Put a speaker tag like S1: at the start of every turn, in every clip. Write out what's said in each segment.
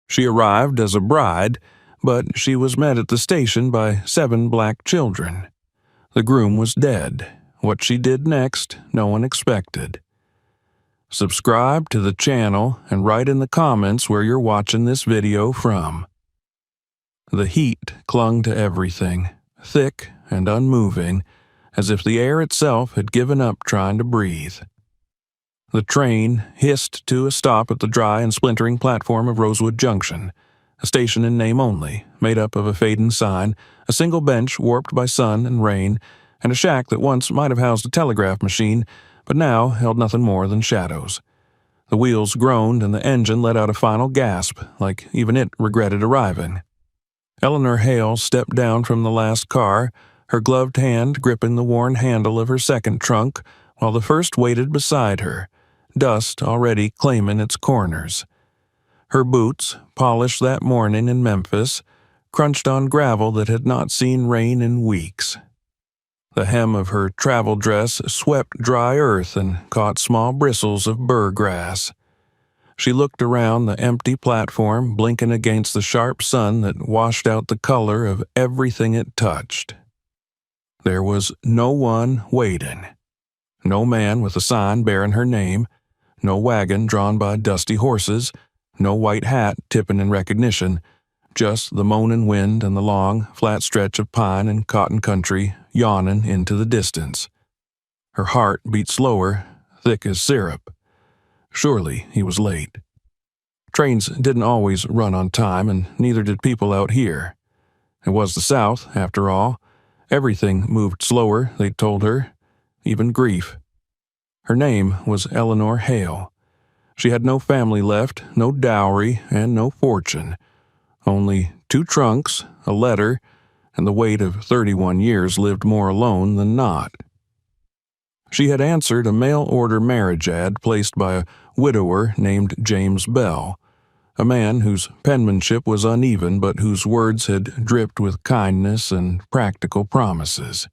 S1: She arrived as a bride, but she was met at the station by 7 black children. The groom was dead. What she did next, no one expected. Subscribe to the channel and write in the comments where you're watching this video from. The heat clung to everything, thick and unmoving, as if the air itself had given up trying to breathe. The train hissed to a stop at the dry and splintering platform of Rosewood Junction, a station in name only, made up of a fading sign, a single bench warped by sun and rain, and a shack that once might have housed a telegraph machine, but now held nothing more than shadows. The wheels groaned and the engine let out a final gasp, like even it regretted arriving. Eleanor Hale stepped down from the last car, her gloved hand gripping the worn handle of her second trunk, while the first waited beside her, dust already claiming its corners. Her boots, polished that morning in Memphis, crunched on gravel that had not seen rain in weeks. The hem of her travel dress swept dry earth and caught small bristles of burr grass. She looked around the empty platform, blinking against the sharp sun that washed out the color of everything it touched. There was no one waiting. No man with a sign bearing her name, no wagon drawn by dusty horses, no white hat tipping in recognition, just the moaning wind and the long, flat stretch of pine and cotton country yawning into the distance. Her heart beat slower, thick as syrup. Surely he was late. Trains didn't always run on time, and neither did people out here. It was the South, after all. Everything moved slower, they told her, even grief. Her name was Eleanor Hale. She had no family left, no dowry, and no fortune. Only 2 trunks, a letter, and the weight of 31 years lived more alone than not. She had answered a mail-order marriage ad placed by a widower named James Bell, a man whose penmanship was uneven but whose words had dripped with kindness and practical promises.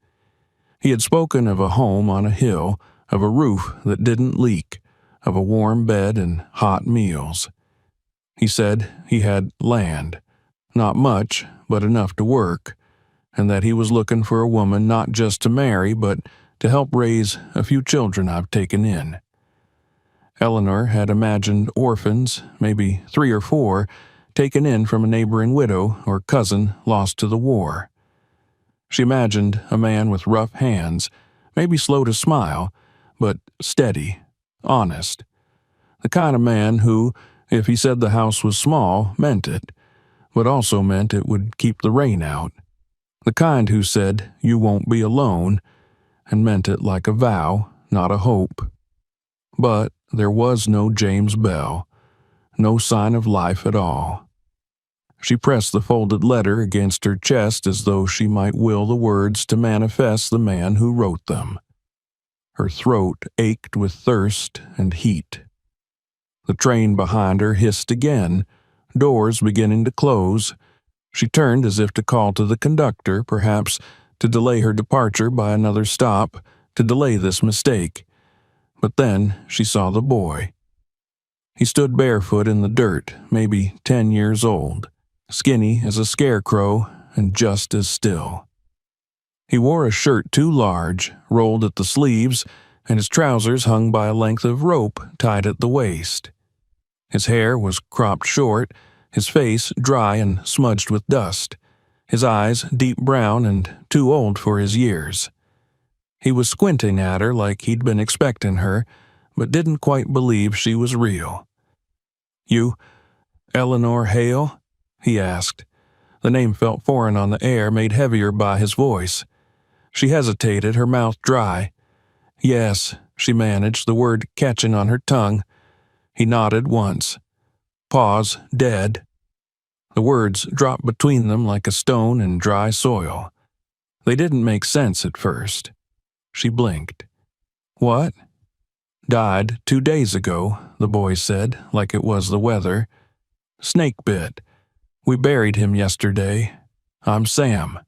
S1: He had spoken of a home on a hill, of a roof that didn't leak, of a warm bed and hot meals. He said he had land, not much, but enough to work, and that he was looking for a woman not just to marry, but to help raise a few children I've taken in. Eleanor had imagined orphans, maybe 3 or 4, taken in from a neighboring widow or cousin lost to the war. She imagined a man with rough hands, maybe slow to smile, but steady, honest. The kind of man who, if he said the house was small, meant it, but also meant it would keep the rain out. The kind who said, "You won't be alone," and meant it like a vow, not a hope. But there was no James Bell, no sign of life at all. She pressed the folded letter against her chest as though she might will the words to manifest the man who wrote them. Her throat ached with thirst and heat. The train behind her hissed again, doors beginning to close. She turned as if to call to the conductor, perhaps to delay her departure by another stop, to delay this mistake. But then she saw the boy. He stood barefoot in the dirt, maybe 10 years old, skinny as a scarecrow and just as still. He wore a shirt too large, rolled at the sleeves, and his trousers hung by a length of rope tied at the waist. His hair was cropped short, his face dry and smudged with dust, his eyes deep brown and too old for his years. He was squinting at her like he'd been expecting her, but didn't quite believe she was real. "You, Eleanor Hale?" he asked. The name felt foreign on the air, made heavier by his voice. She hesitated, her mouth dry. "Yes," she managed, the word catching on her tongue. He nodded once. Pause, dead. The words dropped between them like a stone in dry soil. They didn't make sense at first. She blinked. "What?" "Died 2 days ago," the boy said, like it was the weather. "Snake bit. We buried him yesterday. I'm Sam."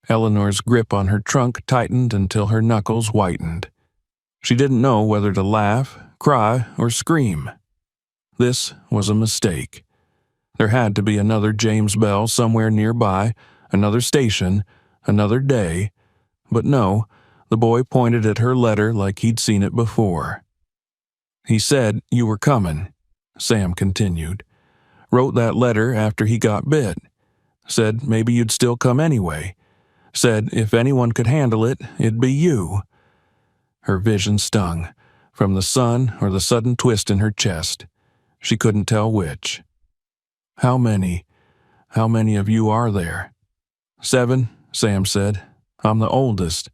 S1: Eleanor's grip on her trunk tightened until her knuckles whitened. She didn't know whether to laugh, cry, or scream. This was a mistake. There had to be another James Bell somewhere nearby, another station, another day, but no, the boy pointed at her letter like he'd seen it before. "He said you were coming," Sam continued. "Wrote that letter after he got bit. Said maybe you'd still come anyway. Said if anyone could handle it, it'd be you." Her vision stung, from the sun or the sudden twist in her chest. She couldn't tell which. How many of you are there?" "7, Sam said. "I'm the oldest."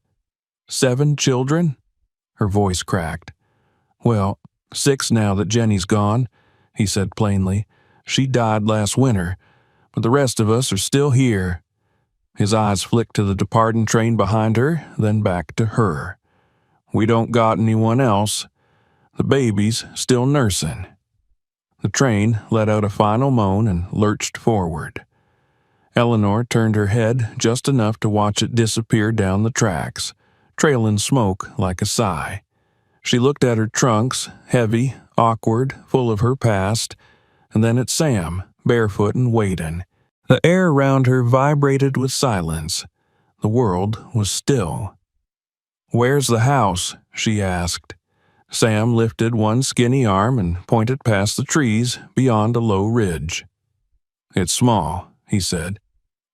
S1: "7 children?" Her voice cracked. "Well, 6 now that Jenny's gone," he said plainly. "She died last winter, but the rest of us are still here." His eyes flicked to the departing train behind her, then back to her. "We don't got anyone else. The baby's still nursing." The train let out a final moan and lurched forward. Eleanor turned her head just enough to watch it disappear down the tracks, trailing smoke like a sigh. She looked at her trunks, heavy, awkward, full of her past, and then at Sam, barefoot and waiting. The air around her vibrated with silence. The world was still. "Where's the house?" she asked. Sam lifted one skinny arm and pointed past the trees beyond a low ridge. "It's small," he said.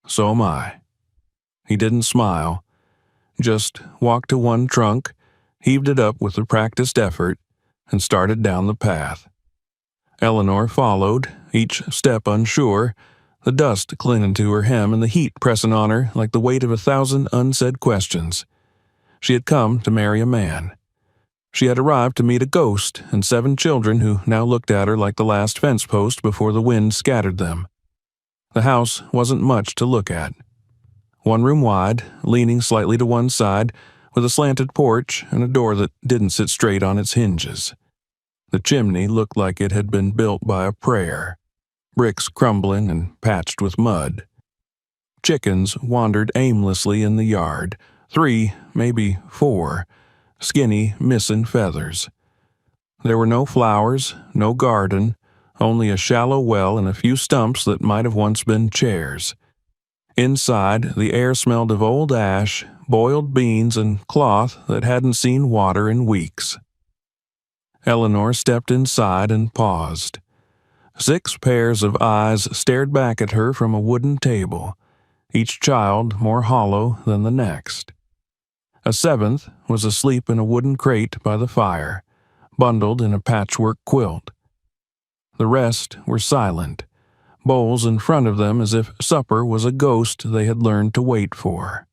S1: "So am I." He didn't smile, just walked to one trunk, heaved it up with a practiced effort, and started down the path. Eleanor followed, each step unsure, the dust clinging to her hem and the heat pressing on her like the weight of 1,000 unsaid questions. She had come to marry a man. She had arrived to meet a ghost and 7 children who now looked at her like the last fence post before the wind scattered them. The house wasn't much to look at. 1 room wide, leaning slightly to one side, with a slanted porch and a door that didn't sit straight on its hinges. The chimney looked like it had been built by a prayer, bricks crumbling and patched with mud. Chickens wandered aimlessly in the yard, 3, maybe 4, skinny, missing feathers. There were no flowers, no garden, only a shallow well and a few stumps that might have once been chairs. Inside, the air smelled of old ash, boiled beans, and cloth that hadn't seen water in weeks. Eleanor stepped inside and paused. 6 pairs of eyes stared back at her from a wooden table, each child more hollow than the next. A 7th was asleep in a wooden crate by the fire, bundled in a patchwork quilt. The rest were silent, bowls in front of them as if supper was a ghost they had learned to wait for.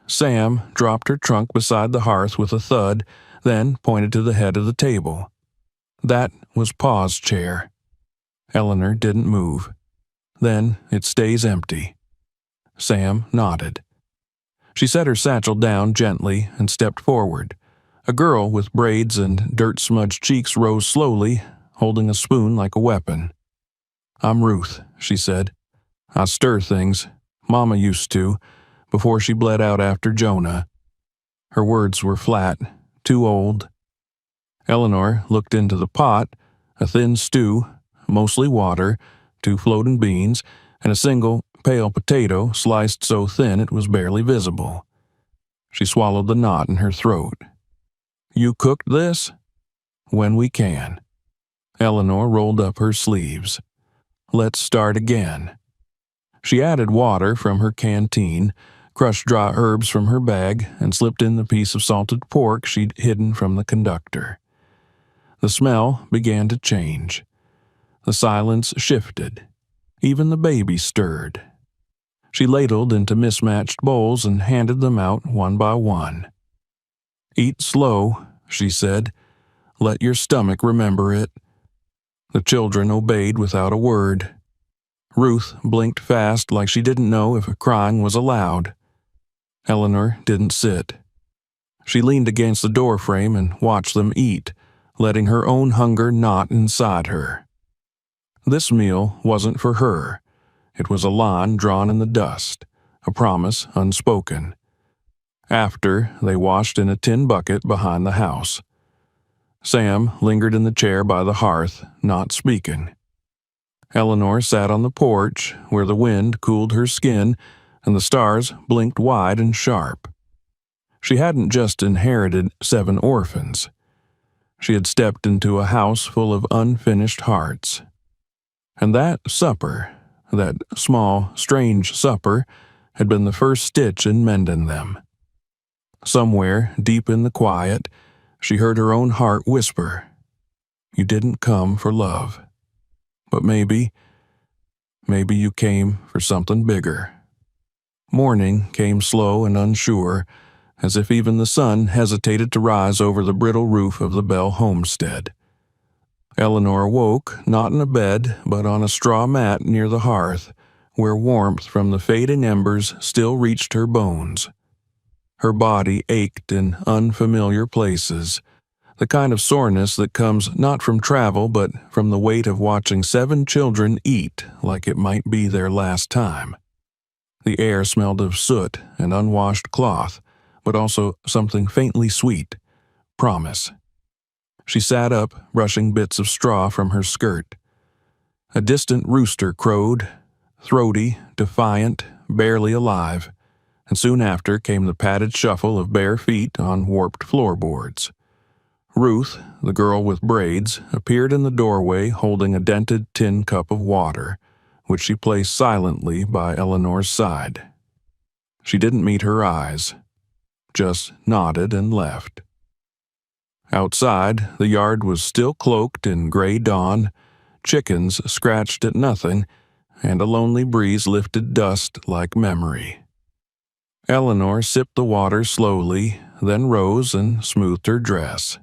S1: Sam dropped her trunk beside the hearth with a thud, then pointed to the head of the table. That was Pa's chair. Eleanor didn't move. "Then it stays empty." Sam nodded. She set her satchel down gently and stepped forward. A girl with braids and dirt-smudged cheeks rose slowly, holding a spoon like a weapon. "I'm Ruth," she said. "I stir things. Mama used to, before she bled out after Jonah." Her words were flat, too old. Eleanor looked into the pot, a thin stew, mostly water, 2 floating beans, and a single pale potato sliced so thin it was barely visible. She swallowed the knot in her throat. "You cooked this?" "When we can." Eleanor rolled up her sleeves. "Let's start again." She added water from her canteen, crushed dry herbs from her bag, and slipped in the piece of salted pork she'd hidden from the conductor. The smell began to change. The silence shifted. Even the baby stirred. She ladled into mismatched bowls and handed them out one by one. "Eat slow," she said. "Let your stomach remember it." The children obeyed without a word. Ruth blinked fast like she didn't know if crying was allowed. Eleanor didn't sit. She leaned against the doorframe and watched them eat, letting her own hunger knot inside her. This meal wasn't for her. It was a line drawn in the dust, a promise unspoken. After, they washed in a tin bucket behind the house. Sam lingered in the chair by the hearth, not speaking. Eleanor sat on the porch, where the wind cooled her skin and the stars blinked wide and sharp. She hadn't just inherited 7 orphans. She had stepped into a house full of unfinished hearts. And that supper, that small, strange supper, had been the first stitch in mending them. Somewhere, deep in the quiet, she heard her own heart whisper, "You didn't come for love. But maybe you came for something bigger." Morning came slow and unsure, as if even the sun hesitated to rise over the brittle roof of the Bell homestead. Eleanor awoke, not in a bed, but on a straw mat near the hearth, where warmth from the fading embers still reached her bones. Her body ached in unfamiliar places, the kind of soreness that comes not from travel but from the weight of watching 7 children eat like it might be their last time. The air smelled of soot and unwashed cloth, but also something faintly sweet, promise. She sat up, brushing bits of straw from her skirt. A distant rooster crowed, throaty, defiant, barely alive, and soon after came the padded shuffle of bare feet on warped floorboards. Ruth, the girl with braids, appeared in the doorway holding a dented tin cup of water, which she placed silently by Eleanor's side. She didn't meet her eyes, just nodded and left. Outside, the yard was still cloaked in gray dawn, chickens scratched at nothing, and a lonely breeze lifted dust like memory. Eleanor sipped the water slowly, then rose and smoothed her dress.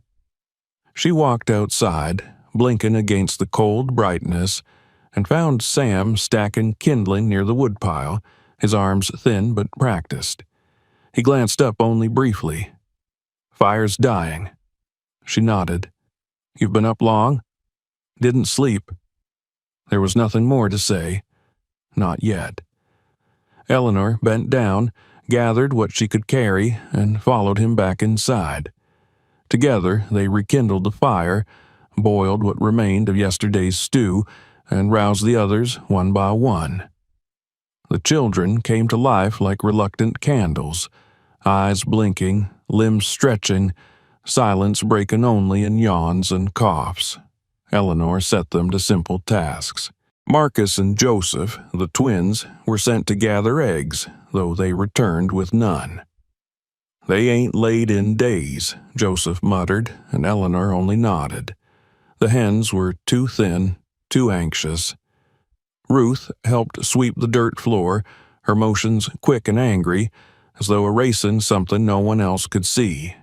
S1: She walked outside, blinking against the cold brightness, and found Sam stacking kindling near the woodpile, his arms thin but practiced. He glanced up only briefly. "Fire's dying." She nodded. "You've been up long?" "Didn't sleep." There was nothing more to say. Not yet. Eleanor bent down, gathered what she could carry, and followed him back inside. Together they rekindled the fire, boiled what remained of yesterday's stew, and roused the others one by one. The children came to life like reluctant candles, eyes blinking, limbs stretching, silence breaking only in yawns and coughs. Eleanor set them to simple tasks. Marcus and Joseph, the twins, were sent to gather eggs, though they returned with none. "They ain't laid in days," Joseph muttered, and Eleanor only nodded. The hens were too thin, too anxious. Ruth helped sweep the dirt floor, her motions quick and angry, as though erasing something no one else could see.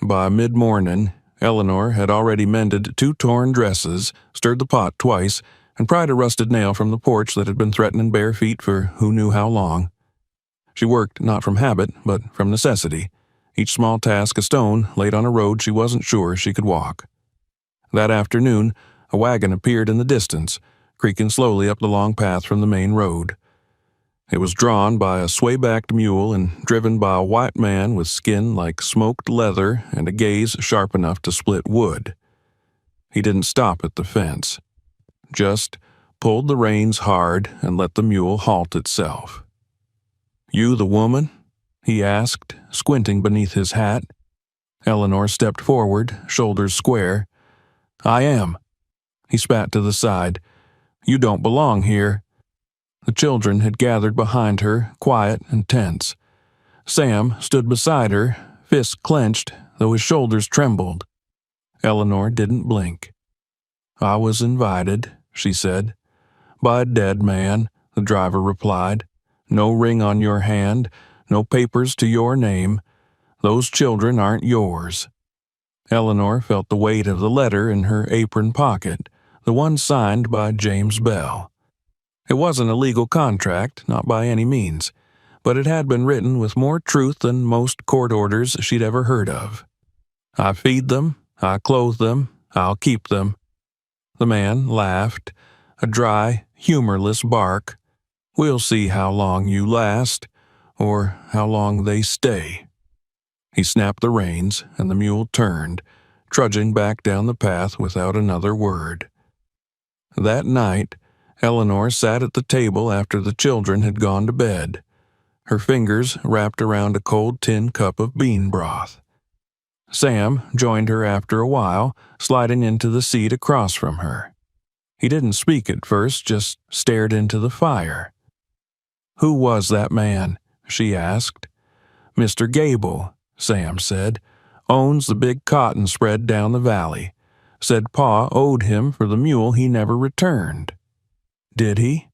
S1: By mid-morning, Eleanor had already mended 2 torn dresses, stirred the pot twice, and pried a rusted nail from the porch that had been threatening bare feet for who knew how long. She worked not from habit, but from necessity, each small task a stone laid on a road she wasn't sure she could walk. That afternoon, a wagon appeared in the distance, creaking slowly up the long path from the main road. It was drawn by a sway-backed mule and driven by a white man with skin like smoked leather and a gaze sharp enough to split wood. He didn't stop at the fence, just pulled the reins hard and let the mule halt itself. "You the woman?" he asked, squinting beneath his hat. Eleanor stepped forward, shoulders square. "I am." He spat to the side. "You don't belong here." The children had gathered behind her, quiet and tense. Sam stood beside her, fists clenched, though his shoulders trembled. Eleanor didn't blink. "I was invited," she said. "By a dead man," the driver replied. "No ring on your hand, no papers to your name. Those children aren't yours." Eleanor felt the weight of the letter in her apron pocket, the one signed by James Bell. It wasn't a legal contract, not by any means, but it had been written with more truth than most court orders she'd ever heard of. "I feed them, I clothe them, I'll keep them." The man laughed, a dry, humorless bark. "We'll see how long you last, or how long they stay." He snapped the reins, and the mule turned, trudging back down the path without another word. That night, Eleanor sat at the table after the children had gone to bed, her fingers wrapped around a cold tin cup of bean broth. Sam joined her after a while, sliding into the seat across from her. He didn't speak at first, just stared into the fire. "Who was that man?" she asked. "Mr. Gable," Sam said. "Owns the big cotton spread down the valley. Said Pa owed him for the mule he never returned." "Did he?"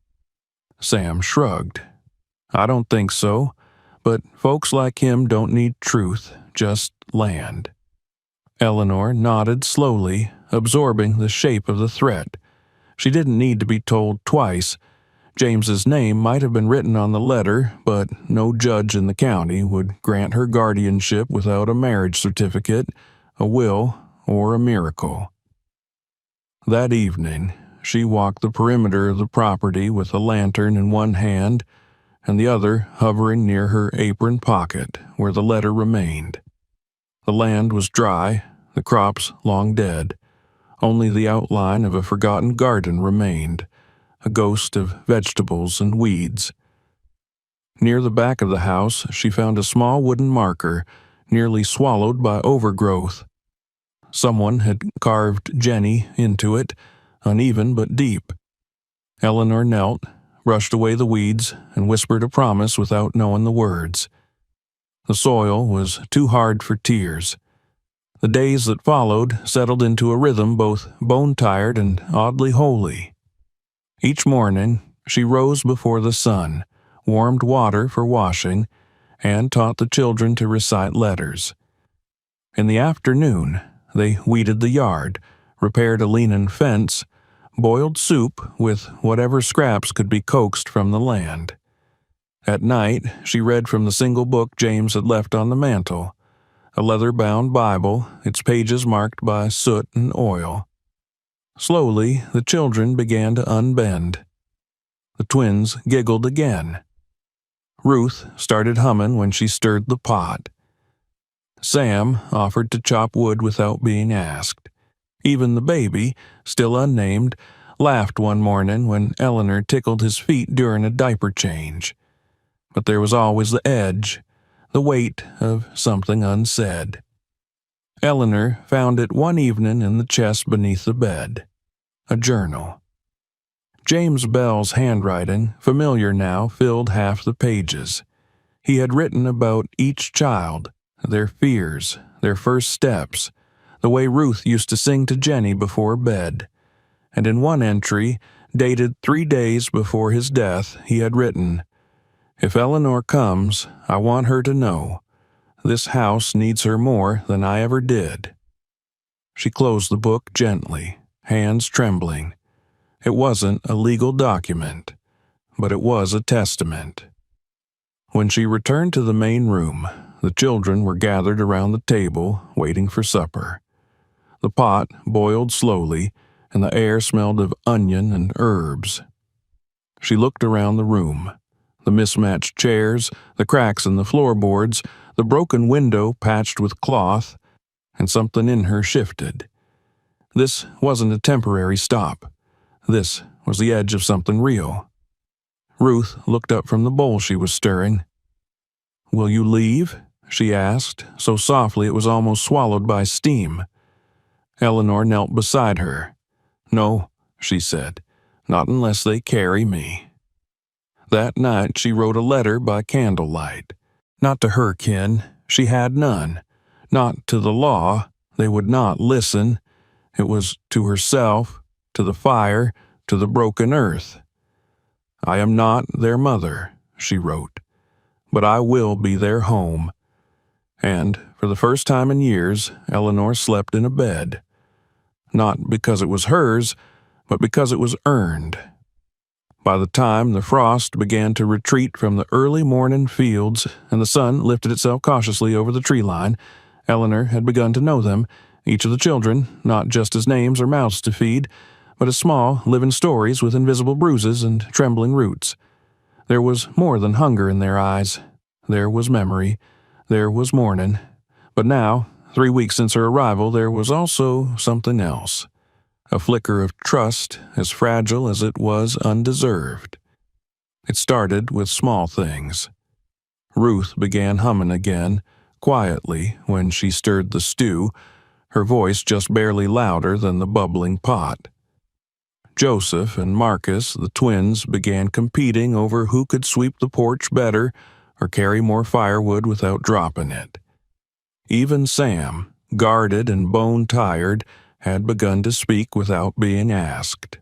S1: Sam shrugged. "I don't think so, but folks like him don't need truth, just land." Eleanor nodded slowly, absorbing the shape of the threat. She didn't need to be told twice. James's name might have been written on the letter, but no judge in the county would grant her guardianship without a marriage certificate, a will, or a miracle. That evening, she walked the perimeter of the property with a lantern in one hand and the other hovering near her apron pocket where the letter remained. The land was dry, the crops long dead. Only the outline of a forgotten garden remained, a ghost of vegetables and weeds. Near the back of the house, she found a small wooden marker, nearly swallowed by overgrowth. Someone had carved Jenny into it, uneven but deep. Eleanor knelt, brushed away the weeds, and whispered a promise without knowing the words. The soil was too hard for tears. The days that followed settled into a rhythm both bone-tired and oddly holy. Each morning, she rose before the sun, warmed water for washing, and taught the children to recite letters. In the afternoon, they weeded the yard, repaired a leaning fence, boiled soup with whatever scraps could be coaxed from the land. At night, she read from the single book James had left on the mantel, a leather-bound Bible, its pages marked by soot and oil. Slowly, the children began to unbend. The twins giggled again. Ruth started humming when she stirred the pot. Sam offered to chop wood without being asked. Even the baby, still unnamed, laughed one morning when Eleanor tickled his feet during a diaper change. But there was always the edge, the weight of something unsaid. Eleanor found it one evening in the chest beneath the bed. A journal. James Bell's handwriting, familiar now, filled half the pages. He had written about each child, their fears, their first steps, the way Ruth used to sing to Jenny before bed. And in one entry, dated 3 days before his death, he had written, "If Eleanor comes, I want her to know. This house needs her more than I ever did." She closed the book gently, hands trembling. It wasn't a legal document, but it was a testament. When she returned to the main room, the children were gathered around the table, waiting for supper. The pot boiled slowly, and the air smelled of onion and herbs. She looked around the room. The mismatched chairs, the cracks in the floorboards, the broken window patched with cloth, and something in her shifted. This wasn't a temporary stop. This was the edge of something real. Ruth looked up from the bowl she was stirring. "Will you leave?" she asked, so softly it was almost swallowed by steam. Eleanor knelt beside her. "No," she said, "not unless they carry me." That night she wrote a letter by candlelight. Not to her kin, she had none. Not to the law, they would not listen. It was to herself, to the fire, to the broken earth. "I am not their mother," she wrote, "but I will be their home." And for the first time in years, Eleanor slept in a bed. Not because it was hers, but because it was earned. By the time the frost began to retreat from the early morning fields and the sun lifted itself cautiously over the tree line, Eleanor had begun to know them, each of the children, not just as names or mouths to feed, but as small, living stories with invisible bruises and trembling roots. There was more than hunger in their eyes. There was memory. There was mourning. But now, 3 weeks since her arrival, there was also something else. a flicker of trust as fragile as it was undeserved. It started with small things. Ruth began humming again, quietly, when she stirred the stew, her voice just barely louder than the bubbling pot. Joseph and Marcus, the twins, began competing over who could sweep the porch better or carry more firewood without dropping it. Even Sam, guarded and bone-tired, had begun to speak without being asked.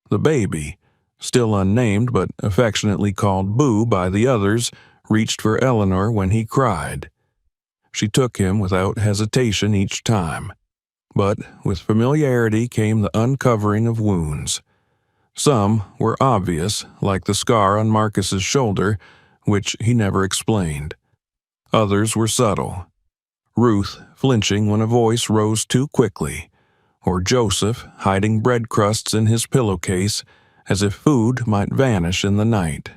S1: The baby, still unnamed but affectionately called Boo by the others, reached for Eleanor when he cried. She took him without hesitation each time, but with familiarity came the uncovering of wounds. Some were obvious, like the scar on Marcus's shoulder, which he never explained. Others were subtle. Ruth flinching when a voice rose too quickly, or Joseph hiding bread crusts in his pillowcase as if food might vanish in the night.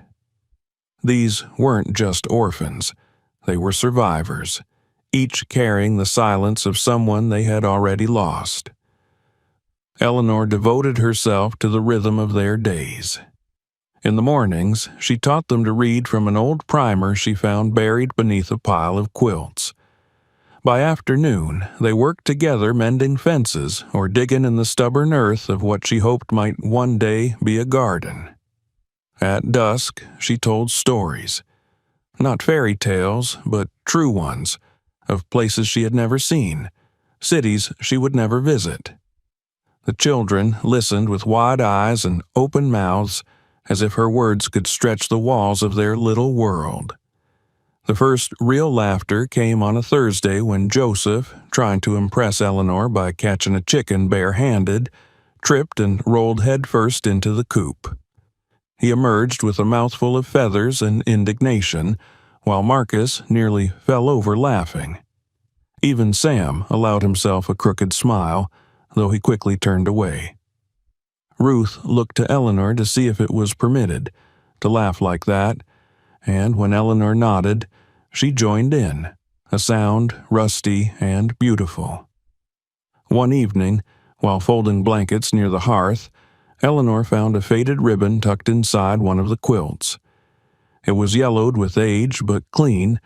S1: These weren't just orphans. They were survivors, each carrying the silence of someone they had already lost. Eleanor devoted herself to the rhythm of their days. In the mornings, she taught them to read from an old primer she found buried beneath a pile of quilts. By afternoon, they worked together mending fences or digging in the stubborn earth of what she hoped might one day be a garden. At dusk, she told stories. Not fairy tales, but true ones, of places she had never seen, cities she would never visit. The children listened with wide eyes and open mouths, as if her words could stretch the walls of their little world. The first real laughter came on a Thursday when Joseph, trying to impress Eleanor by catching a chicken bare-handed, tripped and rolled headfirst into the coop. He emerged with a mouthful of feathers and indignation, while Marcus nearly fell over laughing. Even Sam allowed himself a crooked smile, though he quickly turned away. Ruth looked to Eleanor to see if it was permitted to laugh like that, and when Eleanor nodded, she joined in, a sound rusty and beautiful. One evening, while folding blankets near the hearth, Eleanor found a faded ribbon tucked inside one of the quilts. It was yellowed with age but clean,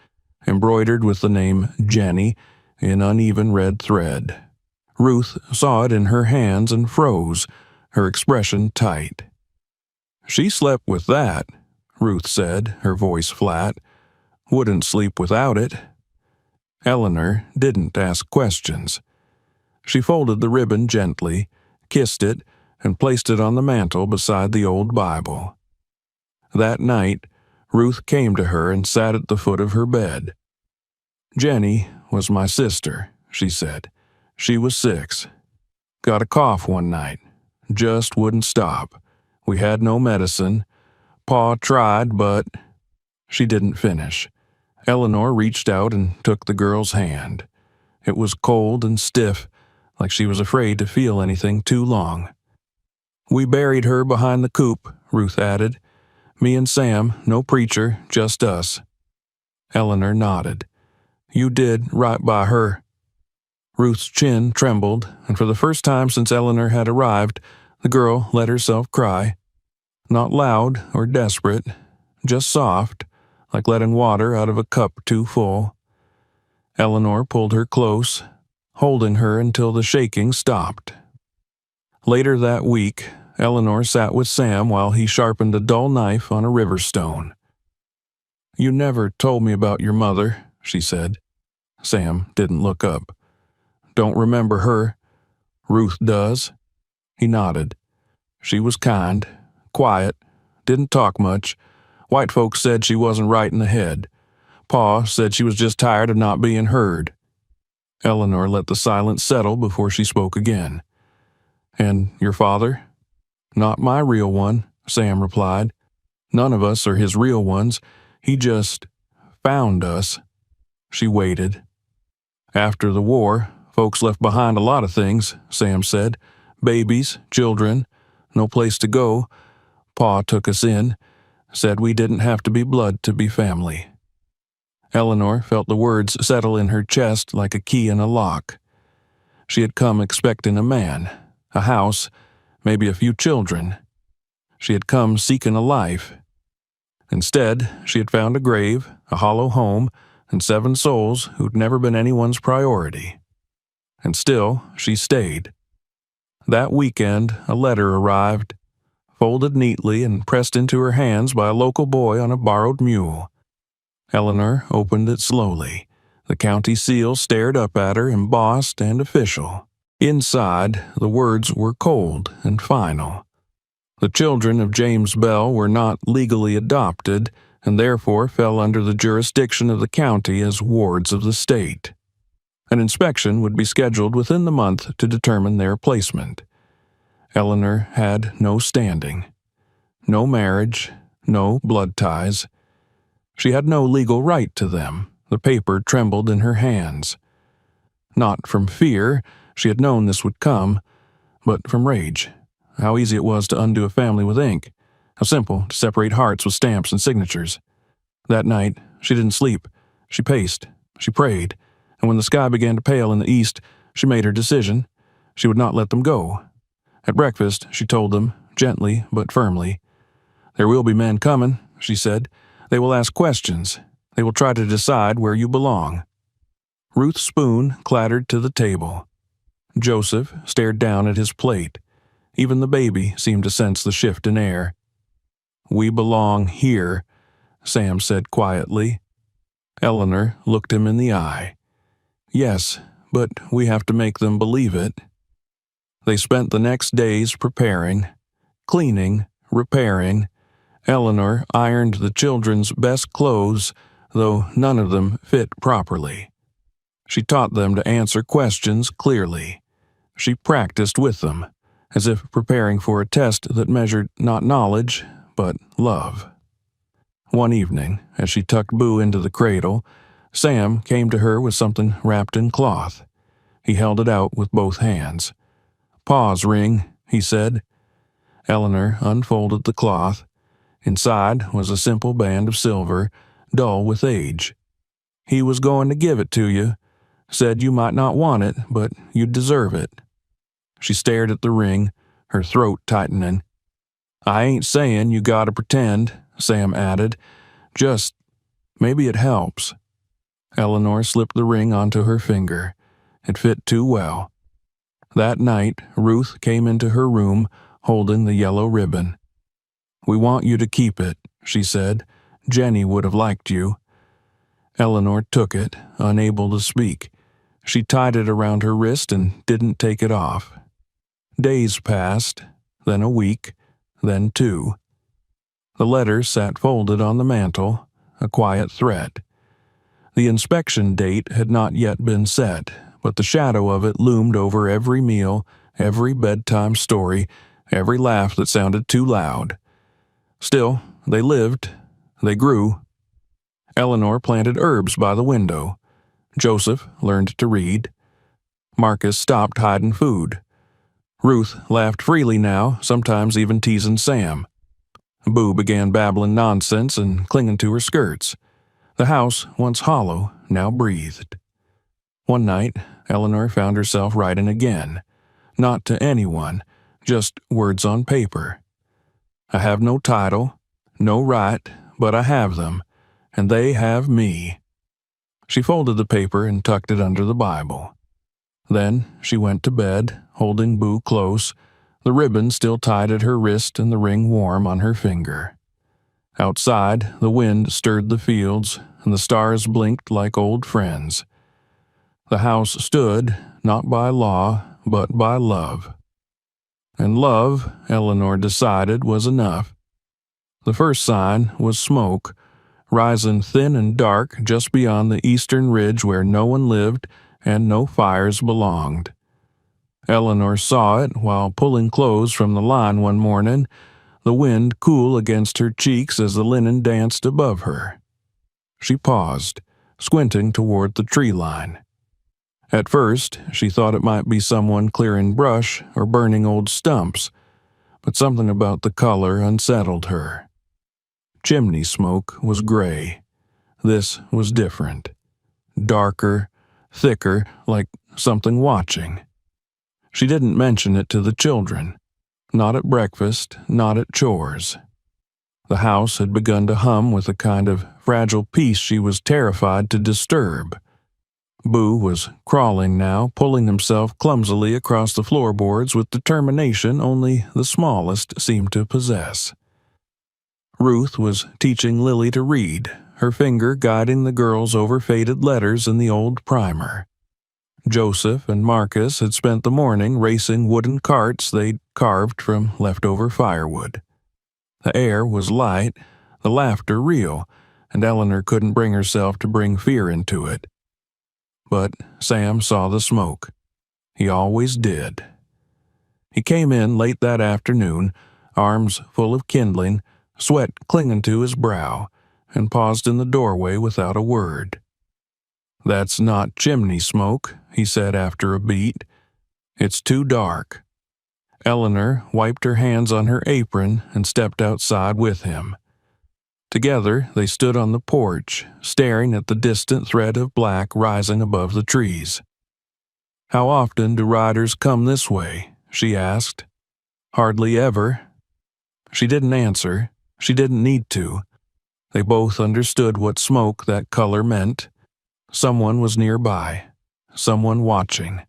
S1: embroidered with the name Jenny in uneven red thread. Ruth saw it in her hands and froze, her expression tight. "She slept with that," Ruth said, her voice flat. "Wouldn't sleep without it." Eleanor didn't ask questions. She folded the ribbon gently, kissed it, and placed it on the mantel beside the old Bible. That night, Ruth came to her and sat at the foot of her bed. "Jenny was my sister," she said. "She was 6. Got a cough one night. Just wouldn't stop. We had no medicine. Pa tried, but—" She didn't finish. Eleanor reached out and took the girl's hand. It was cold and stiff, like she was afraid to feel anything too long. "We buried her behind the coop," Ruth added. "Me and Sam, no preacher, just us." Eleanor nodded. "You did right by her." Ruth's chin trembled, and for the first time since Eleanor had arrived, the girl let herself cry. Not loud or desperate, just soft, like letting water out of a cup too full. Eleanor pulled her close, holding her until the shaking stopped. Later that week, Eleanor sat with Sam while he sharpened a dull knife on a river stone. "You never told me about your mother," she said. Sam didn't look up. "Don't remember her. Ruth does." He nodded. "She was kind, quiet, didn't talk much. White folks said she wasn't right in the head. Pa said she was just tired of not being heard." Eleanor let the silence settle before she spoke again. "And your father?" "Not my real one," Sam replied. "None of us are his real ones. He just found us." She waited. "After the war, folks left behind a lot of things," Sam said. "Babies, children, no place to go. Pa took us in, said we didn't have to be blood to be family." Eleanor felt the words settle in her chest like a key in a lock. She had come expecting a man, A house, maybe a few children. She had come seeking a life. Instead, she had found a grave, a hollow home, and 7 souls who'd never been anyone's priority. And still, she stayed. That weekend, a letter arrived, folded neatly and pressed into her hands by a local boy on a borrowed mule. Eleanor opened it slowly. The county seal stared up at her, embossed and official. Inside, the words were cold and final. The children of James Bell were not legally adopted, and therefore fell under the jurisdiction of the county as wards of the state. An inspection would be scheduled within the month to determine their placement. Eleanor had no standing, no marriage, no blood ties. She had no legal right to them. The paper trembled in her hands. Not from fear, she had known this would come, but from rage. How easy it was to undo a family with ink. How simple to separate hearts with stamps and signatures. That night, she didn't sleep. She paced. She prayed. And when the sky began to pale in the east, she made her decision. She would not let them go. At breakfast, she told them, gently but firmly. "There will be men coming," she said. "They will ask questions. They will try to decide where you belong." Ruth's spoon clattered to the table. Joseph stared down at his plate. Even the baby seemed to sense the shift in air. "We belong here," Sam said quietly. Eleanor looked him in the eye. "Yes, but we have to make them believe it." They spent the next days preparing, cleaning, repairing. Eleanor ironed the children's best clothes, though none of them fit properly. She taught them to answer questions clearly. She practiced with them, as if preparing for a test that measured not knowledge, but love. One evening, as she tucked Boo into the cradle, Sam came to her with something wrapped in cloth. He held it out with both hands. "Pa's ring," he said. Eleanor unfolded the cloth. Inside was a simple band of silver, dull with age. "He was going to give it to you. Said you might not want it, but you'd deserve it." She stared at the ring, her throat tightening. "I ain't saying you gotta pretend," Sam added. "Just, maybe it helps." Eleanor slipped the ring onto her finger. It fit too well. That night, Ruth came into her room, holding the yellow ribbon. "We want you to keep it," she said. "Jenny would have liked you." Eleanor took it, unable to speak. She tied it around her wrist and didn't take it off. Days passed, then a week, then 2. The letter sat folded on the mantel, a quiet threat. The inspection date had not yet been set, but the shadow of it loomed over every meal, every bedtime story, every laugh that sounded too loud. Still, they lived. They grew. Eleanor planted herbs by the window. Joseph learned to read. Marcus stopped hiding food. Ruth laughed freely now, sometimes even teasing Sam. Boo began babbling nonsense and clinging to her skirts. The house, once hollow, now breathed. One night, Eleanor found herself writing again. Not to anyone, just words on paper. "I have no title, no right, but I have them, and they have me." She folded the paper and tucked it under the Bible. Then she went to bed, holding Boo close, the ribbon still tied at her wrist and the ring warm on her finger. Outside, the wind stirred the fields, and the stars blinked like old friends. The house stood, not by law, but by love. And love, Eleanor decided, was enough. The first sign was smoke, rising thin and dark just beyond the eastern ridge where no one lived and no fires belonged. Eleanor saw it while pulling clothes from the line one morning, the wind cool against her cheeks as the linen danced above her. She paused, squinting toward the tree line. At first, she thought it might be someone clearing brush or burning old stumps, but something about the color unsettled her. Chimney smoke was gray. This was different. Darker, thicker, like something watching. She didn't mention it to the children. Not at breakfast, not at chores. The house had begun to hum with a kind of fragile peace she was terrified to disturb. Boo was crawling now, pulling himself clumsily across the floorboards with determination only the smallest seemed to possess. Ruth was teaching Lily to read, her finger guiding the girls over faded letters in the old primer. Joseph and Marcus had spent the morning racing wooden carts they'd carved from leftover firewood. The air was light, the laughter real, and Eleanor couldn't bring herself to bring fear into it. But Sam saw the smoke. He always did. He came in late that afternoon, arms full of kindling, sweat clinging to his brow, and paused in the doorway without a word. "That's not chimney smoke," he said after a beat. "It's too dark." Eleanor wiped her hands on her apron and stepped outside with him. Together they stood on the porch, staring at the distant thread of black rising above the trees. "How often do riders come this way?" she asked. "Hardly ever." She didn't answer. She didn't need to. They both understood what smoke that color meant. Someone was nearby. Someone watching.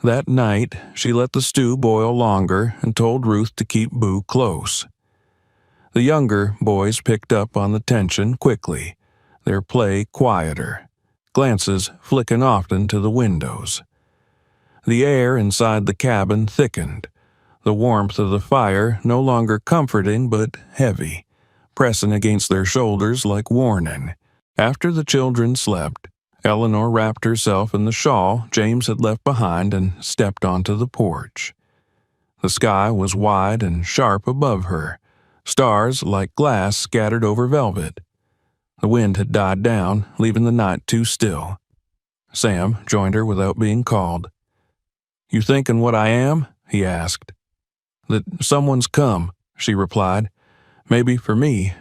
S1: That night, she let the stew boil longer and told Ruth to keep Boo close. The younger boys picked up on the tension quickly, their play quieter, glances flicking often to the windows. The air inside the cabin thickened, the warmth of the fire no longer comforting but heavy, pressing against their shoulders like warning. After the children slept, Eleanor wrapped herself in the shawl James had left behind and stepped onto the porch. The sky was wide and sharp above her, stars like glass scattered over velvet. The wind had died down, leaving the night too still. Sam joined her without being called. "You thinking what I am?" he asked. "That someone's come," she replied. "Maybe for me,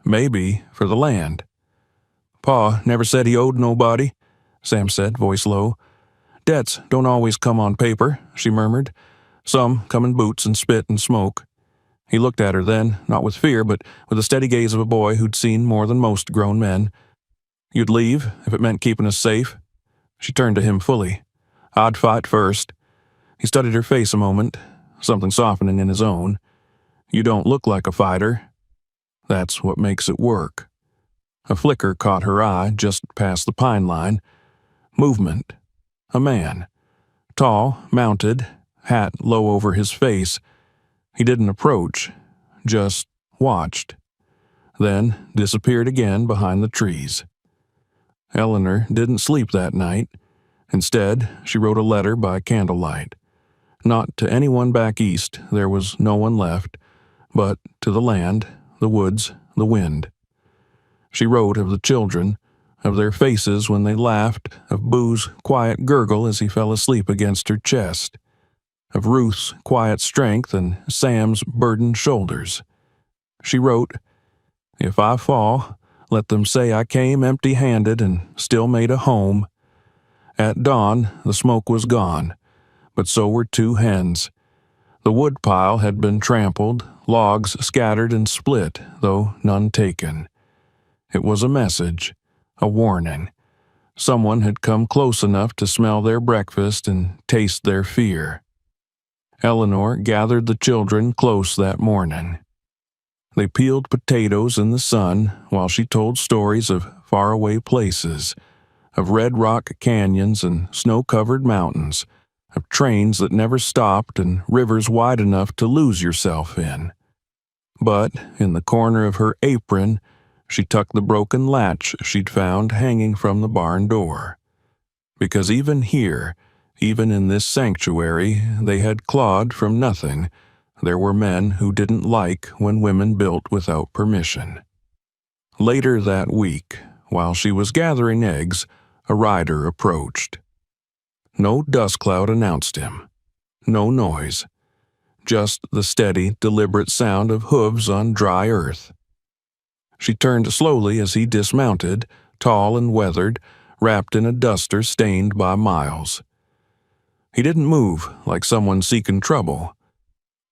S1: maybe for the land." "Pa never said he owed nobody," Sam said, voice low. "Debts don't always come on paper," she murmured. "Some come in boots and spit and smoke." He looked at her then, not with fear, but with the steady gaze of a boy who'd seen more than most grown men. "You'd leave if it meant keeping us safe?" She turned to him fully. "I'd fight first." He studied her face a moment, something softening in his own. "You don't look like a fighter." "That's what makes it work." A flicker caught her eye just past the pine line. Movement. A man. Tall, mounted, hat low over his face. He didn't approach, just watched. Then disappeared again behind the trees. Eleanor didn't sleep that night. Instead, she wrote a letter by candlelight. Not to anyone back east, there was no one left, but to the land, the woods, the wind. She wrote of the children, of their faces when they laughed, of Boo's quiet gurgle as he fell asleep against her chest, of Ruth's quiet strength and Sam's burdened shoulders. She wrote, "If I fall, let them say I came empty-handed and still made a home." At dawn, the smoke was gone, but so were 2 hens. The wood pile had been trampled, logs scattered and split, though none taken. It was a message, a warning. Someone had come close enough to smell their breakfast and taste their fear. Eleanor gathered the children close that morning. They peeled potatoes in the sun while she told stories of faraway places, of red rock canyons and snow-covered mountains, of trains that never stopped and rivers wide enough to lose yourself in. But in the corner of her apron, she tucked the broken latch she'd found hanging from the barn door. Because even here, even in this sanctuary they had clawed from nothing, there were men who didn't like when women built without permission. Later that week, while she was gathering eggs, a rider approached. No dust cloud announced him. No noise. Just the steady, deliberate sound of hooves on dry earth. She turned slowly as he dismounted, tall and weathered, wrapped in a duster stained by miles. He didn't move like someone seeking trouble.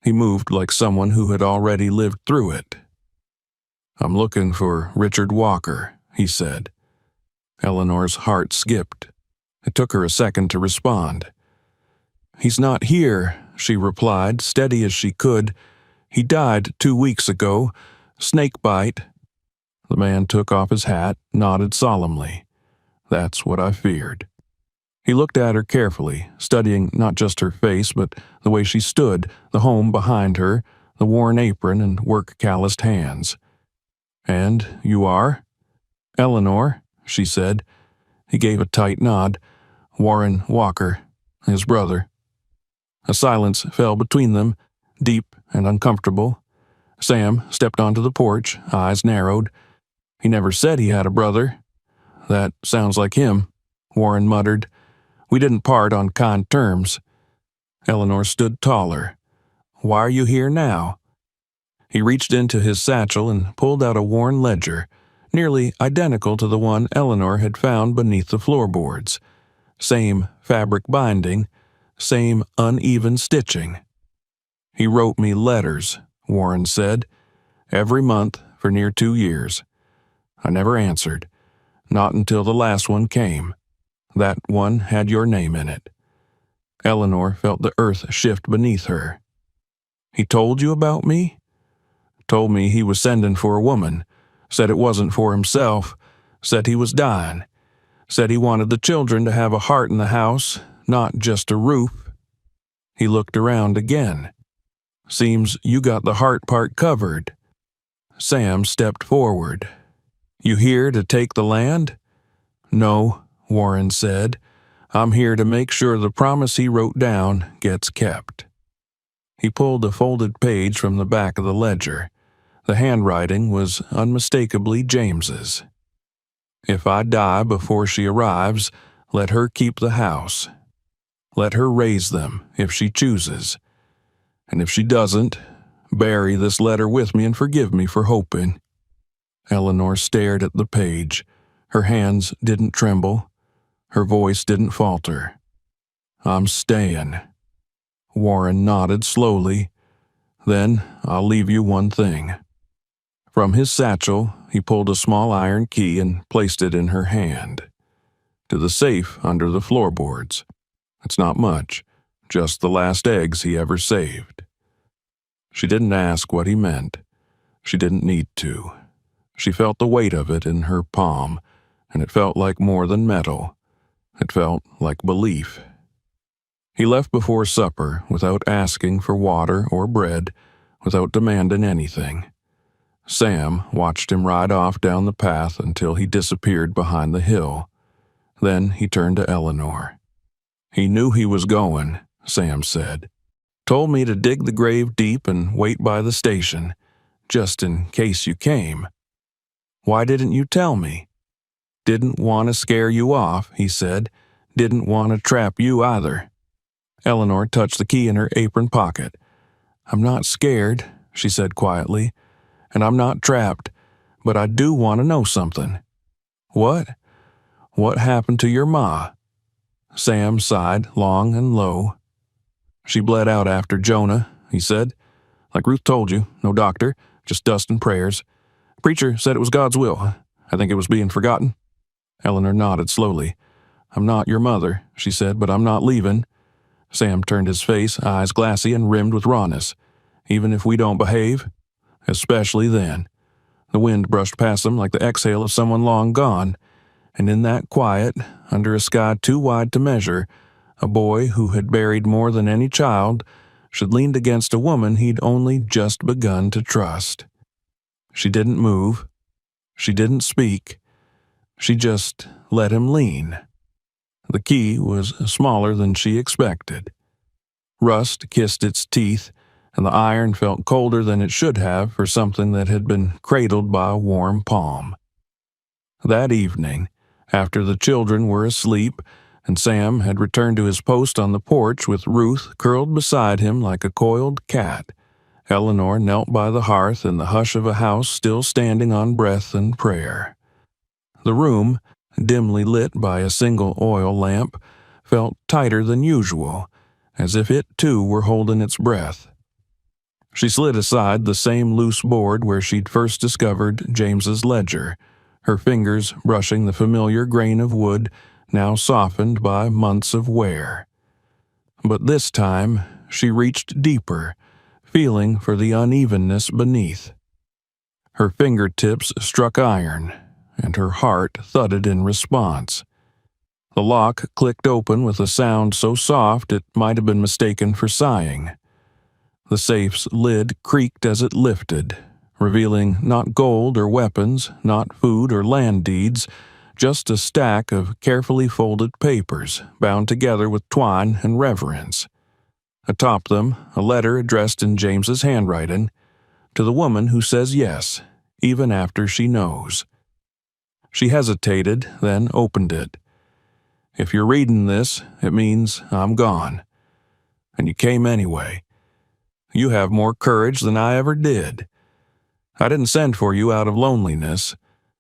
S1: He moved like someone who had already lived through it. "I'm looking for Richard Walker," he said. Eleanor's heart skipped. It took her a second to respond. "He's not here," she replied, steady as she could. "He died 2 weeks ago. Snake bite." The man took off his hat, nodded solemnly. "That's what I feared." He looked at her carefully, studying not just her face, but the way she stood, the home behind her, the worn apron and work-calloused hands. "And you are?" "Eleanor," she said. He gave a tight nod. "Warren Walker, his brother." A silence fell between them, deep and uncomfortable. Sam stepped onto the porch, eyes narrowed. "He never said he had a brother." "That sounds like him," Warren muttered. "We didn't part on kind terms." Eleanor stood taller. "Why are you here now?" He reached into his satchel and pulled out a worn ledger, nearly identical to the one Eleanor had found beneath the floorboards. Same fabric binding, same uneven stitching. "He wrote me letters," Warren said, "every month for near 2 years. I never answered, not until the last one came. That one had your name in it." Eleanor felt the earth shift beneath her. "He told you about me?" "Told me he was sending for a woman. Said it wasn't for himself. Said he was dying. Said he wanted the children to have a heart in the house, not just a roof." He looked around again. "Seems you got the heart part covered." Sam stepped forward. "You here to take the land?" "No," Warren said. "I'm here to make sure the promise he wrote down gets kept." He pulled a folded page from the back of the ledger. The handwriting was unmistakably James's. "If I die before she arrives, let her keep the house. Let her raise them if she chooses. And if she doesn't, bury this letter with me and forgive me for hoping." Eleanor stared at the page. Her hands didn't tremble. Her voice didn't falter. "I'm staying." Warren nodded slowly. "Then I'll leave you one thing." From his satchel, he pulled a small iron key and placed it in her hand. "To the safe under the floorboards. It's not much, just the last eggs he ever saved." She didn't ask what he meant. She didn't need to. She felt the weight of it in her palm, and it felt like more than metal. It felt like belief. He left before supper without asking for water or bread, without demanding anything. Sam watched him ride off down the path until he disappeared behind the hill. Then he turned to Eleanor. "He knew he was going," Sam said. "Told me to dig the grave deep and wait by the station, just in case you came. Why didn't you tell me?" "Didn't want to scare you off," he said. "Didn't want to trap you either." Eleanor touched the key in her apron pocket. "I'm not scared," she said quietly, "and I'm not trapped, but I do want to know something." "What?" "What happened to your ma?" Sam sighed long and low. "She bled out after Jonah," he said. "Like Ruth told you, no doctor, just dust and prayers. Preacher said it was God's will. I think it was being forgotten." Eleanor nodded slowly. "I'm not your mother," she said, "but I'm not leaving." Sam turned his face, eyes glassy and rimmed with rawness. "Even if we don't behave?" "Especially then." The wind brushed past them like the exhale of someone long gone, and in that quiet, under a sky too wide to measure, a boy who had buried more than any child should leaned against a woman he'd only just begun to trust. She didn't move. She didn't speak. She just let him lean. The key was smaller than she expected. Rust kissed its teeth, and the iron felt colder than it should have for something that had been cradled by a warm palm. That evening, after the children were asleep, and Sam had returned to his post on the porch with Ruth curled beside him like a coiled cat, Eleanor knelt by the hearth in the hush of a house still standing on breath and prayer. The room, dimly lit by a single oil lamp, felt tighter than usual, as if it too were holding its breath. She slid aside the same loose board where she'd first discovered James's ledger, her fingers brushing the familiar grain of wood now softened by months of wear. But this time, she reached deeper, feeling for the unevenness beneath. Her fingertips struck iron, and her heart thudded in response. The lock clicked open with a sound so soft it might have been mistaken for sighing. The safe's lid creaked as it lifted, revealing not gold or weapons, not food or land deeds, just a stack of carefully folded papers bound together with twine and reverence. Atop them, a letter addressed in James's handwriting, to the woman who says yes, even after she knows. She hesitated, then opened it. If you're reading this, it means I'm gone. And you came anyway. You have more courage than I ever did. I didn't send for you out of loneliness.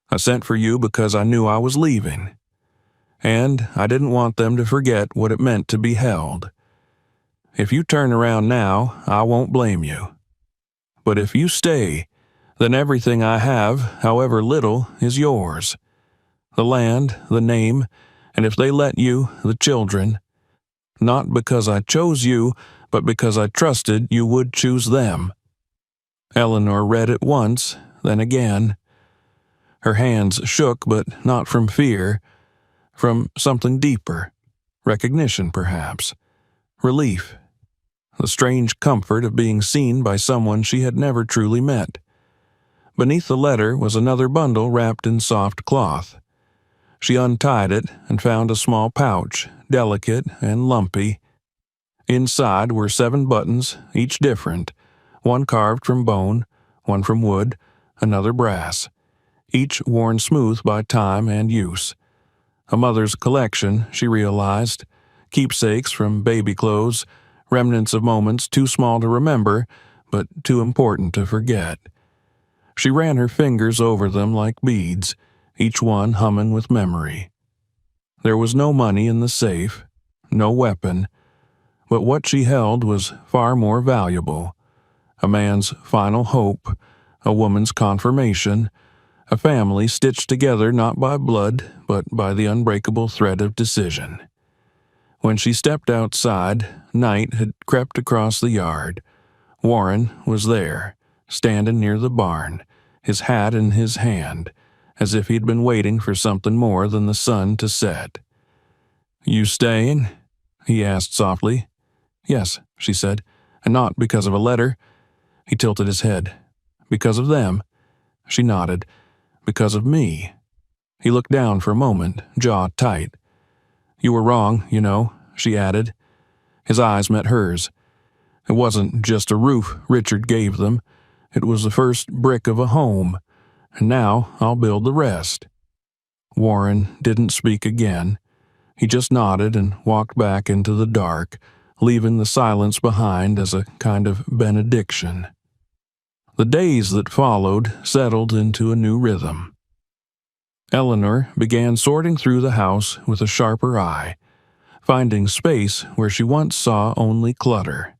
S1: I sent for you because I knew I was leaving. And I didn't want them to forget what it meant to be held. If you turn around now, I won't blame you. But if you stay, then everything I have, however little, is yours. The land, the name, and if they let you, the children. Not because I chose you, but because I trusted you would choose them. Eleanor read it once, then again. Her hands shook, but not from fear, from something deeper. Recognition, perhaps. Relief. The strange comfort of being seen by someone she had never truly met. Beneath the letter was another bundle wrapped in soft cloth. She untied it and found a small pouch, delicate and lumpy. Inside were 7 buttons, each different, one carved from bone, one from wood, another brass, each worn smooth by time and use. A mother's collection, she realized, keepsakes from baby clothes, remnants of moments too small to remember, but too important to forget. She ran her fingers over them like beads, each one humming with memory. There was no money in the safe, no weapon, but what she held was far more valuable. A man's final hope, a woman's confirmation, a family stitched together not by blood, but by the unbreakable thread of decision. When she stepped outside, night had crept across the yard. Warren was there, standing near the barn, his hat in his hand, as if he'd been waiting for something more than the sun to set. "You staying?" he asked softly. "Yes," she said, "and not because of a letter." He tilted his head. "Because of them?" She nodded. "Because of me." He looked down for a moment, jaw tight. "You were wrong, you know," she added. His eyes met hers. It wasn't just a roof Richard gave them. It was the first brick of a home. And now I'll build the rest. Warren didn't speak again. He just nodded and walked back into the dark, leaving the silence behind as a kind of benediction. The days that followed settled into a new rhythm. Eleanor began sorting through the house with a sharper eye, finding space where she once saw only clutter.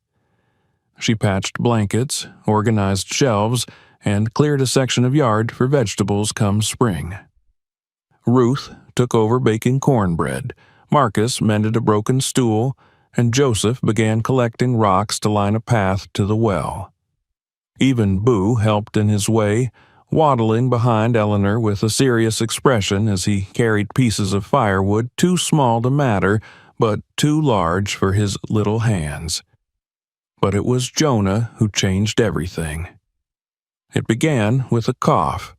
S1: She patched blankets, organized shelves, and cleared a section of yard for vegetables come spring. Ruth took over baking cornbread, Marcus mended a broken stool, and Joseph began collecting rocks to line a path to the well. Even Boo helped in his way, waddling behind Eleanor with a serious expression as he carried pieces of firewood too small to matter, but too large for his little hands. But it was Jonah who changed everything. It began with a cough,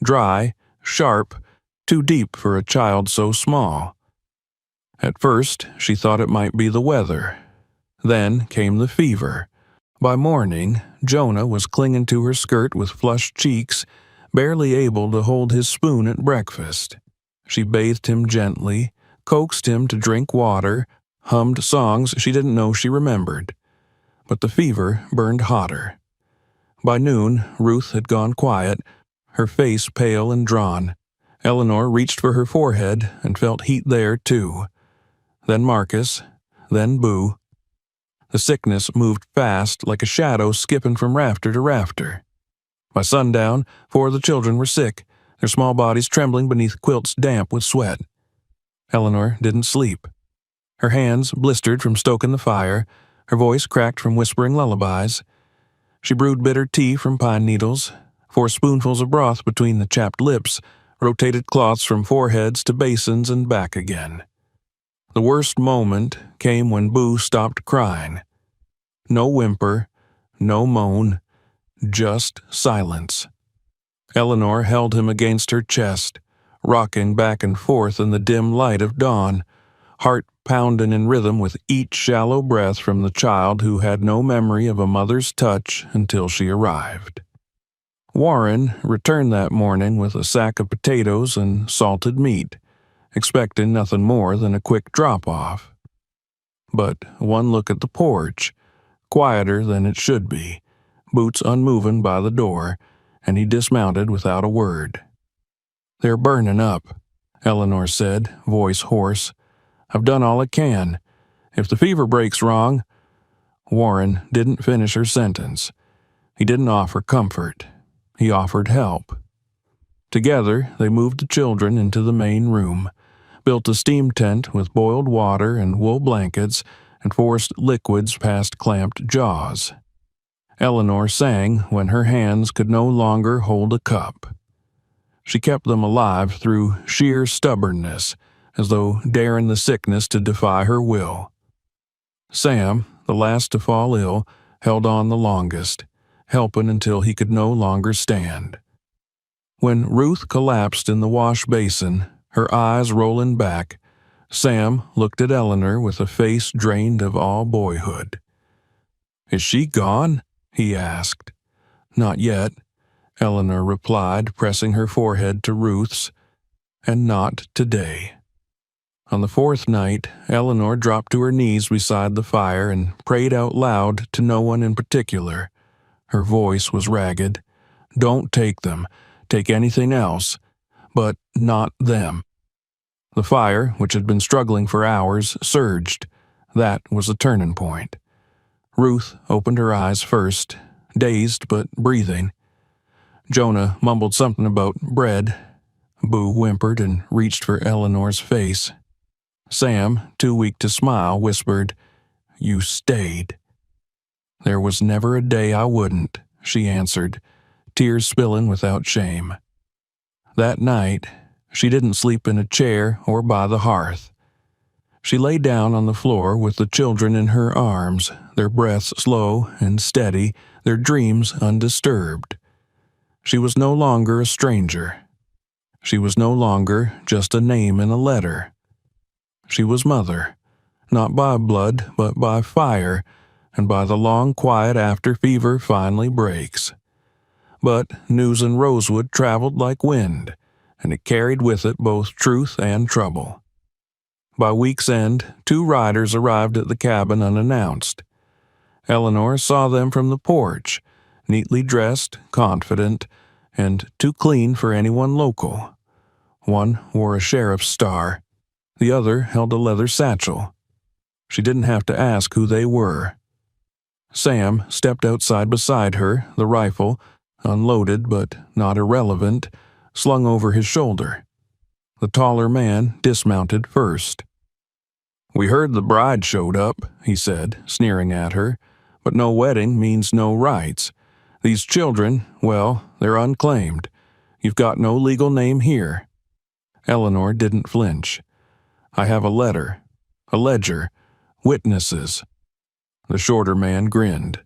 S1: dry, sharp, too deep for a child so small. At first, she thought it might be the weather. Then came the fever. By morning, Jonah was clinging to her skirt with flushed cheeks, barely able to hold his spoon at breakfast. She bathed him gently, coaxed him to drink water, hummed songs she didn't know she remembered. But the fever burned hotter. By noon, Ruth had gone quiet, her face pale and drawn. Eleanor reached for her forehead and felt heat there, too. Then Marcus, then Boo. The sickness moved fast like a shadow skipping from rafter to rafter. By sundown, 4 of the children were sick, their small bodies trembling beneath quilts damp with sweat. Eleanor didn't sleep. Her hands blistered from stoking the fire, her voice cracked from whispering lullabies. She brewed bitter tea from pine needles, 4 spoonfuls of broth between the chapped lips, rotated cloths from foreheads to basins and back again. The worst moment came when Boo stopped crying. No whimper, no moan, just silence. Eleanor held him against her chest, rocking back and forth in the dim light of dawn, heart pounding in rhythm with each shallow breath from the child who had no memory of a mother's touch until she arrived. Warren returned that morning with a sack of potatoes and salted meat, expecting nothing more than a quick drop-off. But one look at the porch, quieter than it should be, boots unmoving by the door, and he dismounted without a word. "They're burning up," Eleanor said, voice hoarse. "I've done all I can. If the fever breaks wrong—" Warren didn't finish her sentence. He didn't offer comfort. He offered help. Together, they moved the children into the main room, built a steam tent with boiled water and wool blankets, and forced liquids past clamped jaws. Eleanor sang when her hands could no longer hold a cup. She kept them alive through sheer stubbornness, as though daring the sickness to defy her will. Sam, the last to fall ill, held on the longest, helping until he could no longer stand. When Ruth collapsed in the wash basin, her eyes rolling back, Sam looked at Eleanor with a face drained of all boyhood. "Is she gone?" he asked. "Not yet," Eleanor replied, pressing her forehead to Ruth's, "and not today." On the 4th night, Eleanor dropped to her knees beside the fire and prayed out loud to no one in particular. Her voice was ragged. "Don't take them. Take anything else, but not them." The fire, which had been struggling for hours, surged. That was a turning point. Ruth opened her eyes first, dazed but breathing. Jonah mumbled something about bread. Boo whimpered and reached for Eleanor's face. Sam, too weak to smile, whispered, "You stayed." "There was never a day I wouldn't," she answered, tears spilling without shame. That night, she didn't sleep in a chair or by the hearth. She lay down on the floor with the children in her arms, their breaths slow and steady, their dreams undisturbed. She was no longer a stranger. She was no longer just a name in a letter. She was mother, not by blood, but by fire, and by the long quiet after fever finally breaks. But news in Rosewood traveled like wind, and it carried with it both truth and trouble. By week's end, 2 riders arrived at the cabin unannounced. Eleanor saw them from the porch, neatly dressed, confident, and too clean for anyone local. One wore a sheriff's star. The other held a leather satchel. She didn't have to ask who they were. Sam stepped outside beside her, the rifle, unloaded but not irrelevant, slung over his shoulder. The taller man dismounted first. "We heard the bride showed up," he said, sneering at her, "but no wedding means no rights. These children, well, they're unclaimed. You've got no legal name here." Eleanor didn't flinch. "I have a letter, a ledger, witnesses." The shorter man grinned.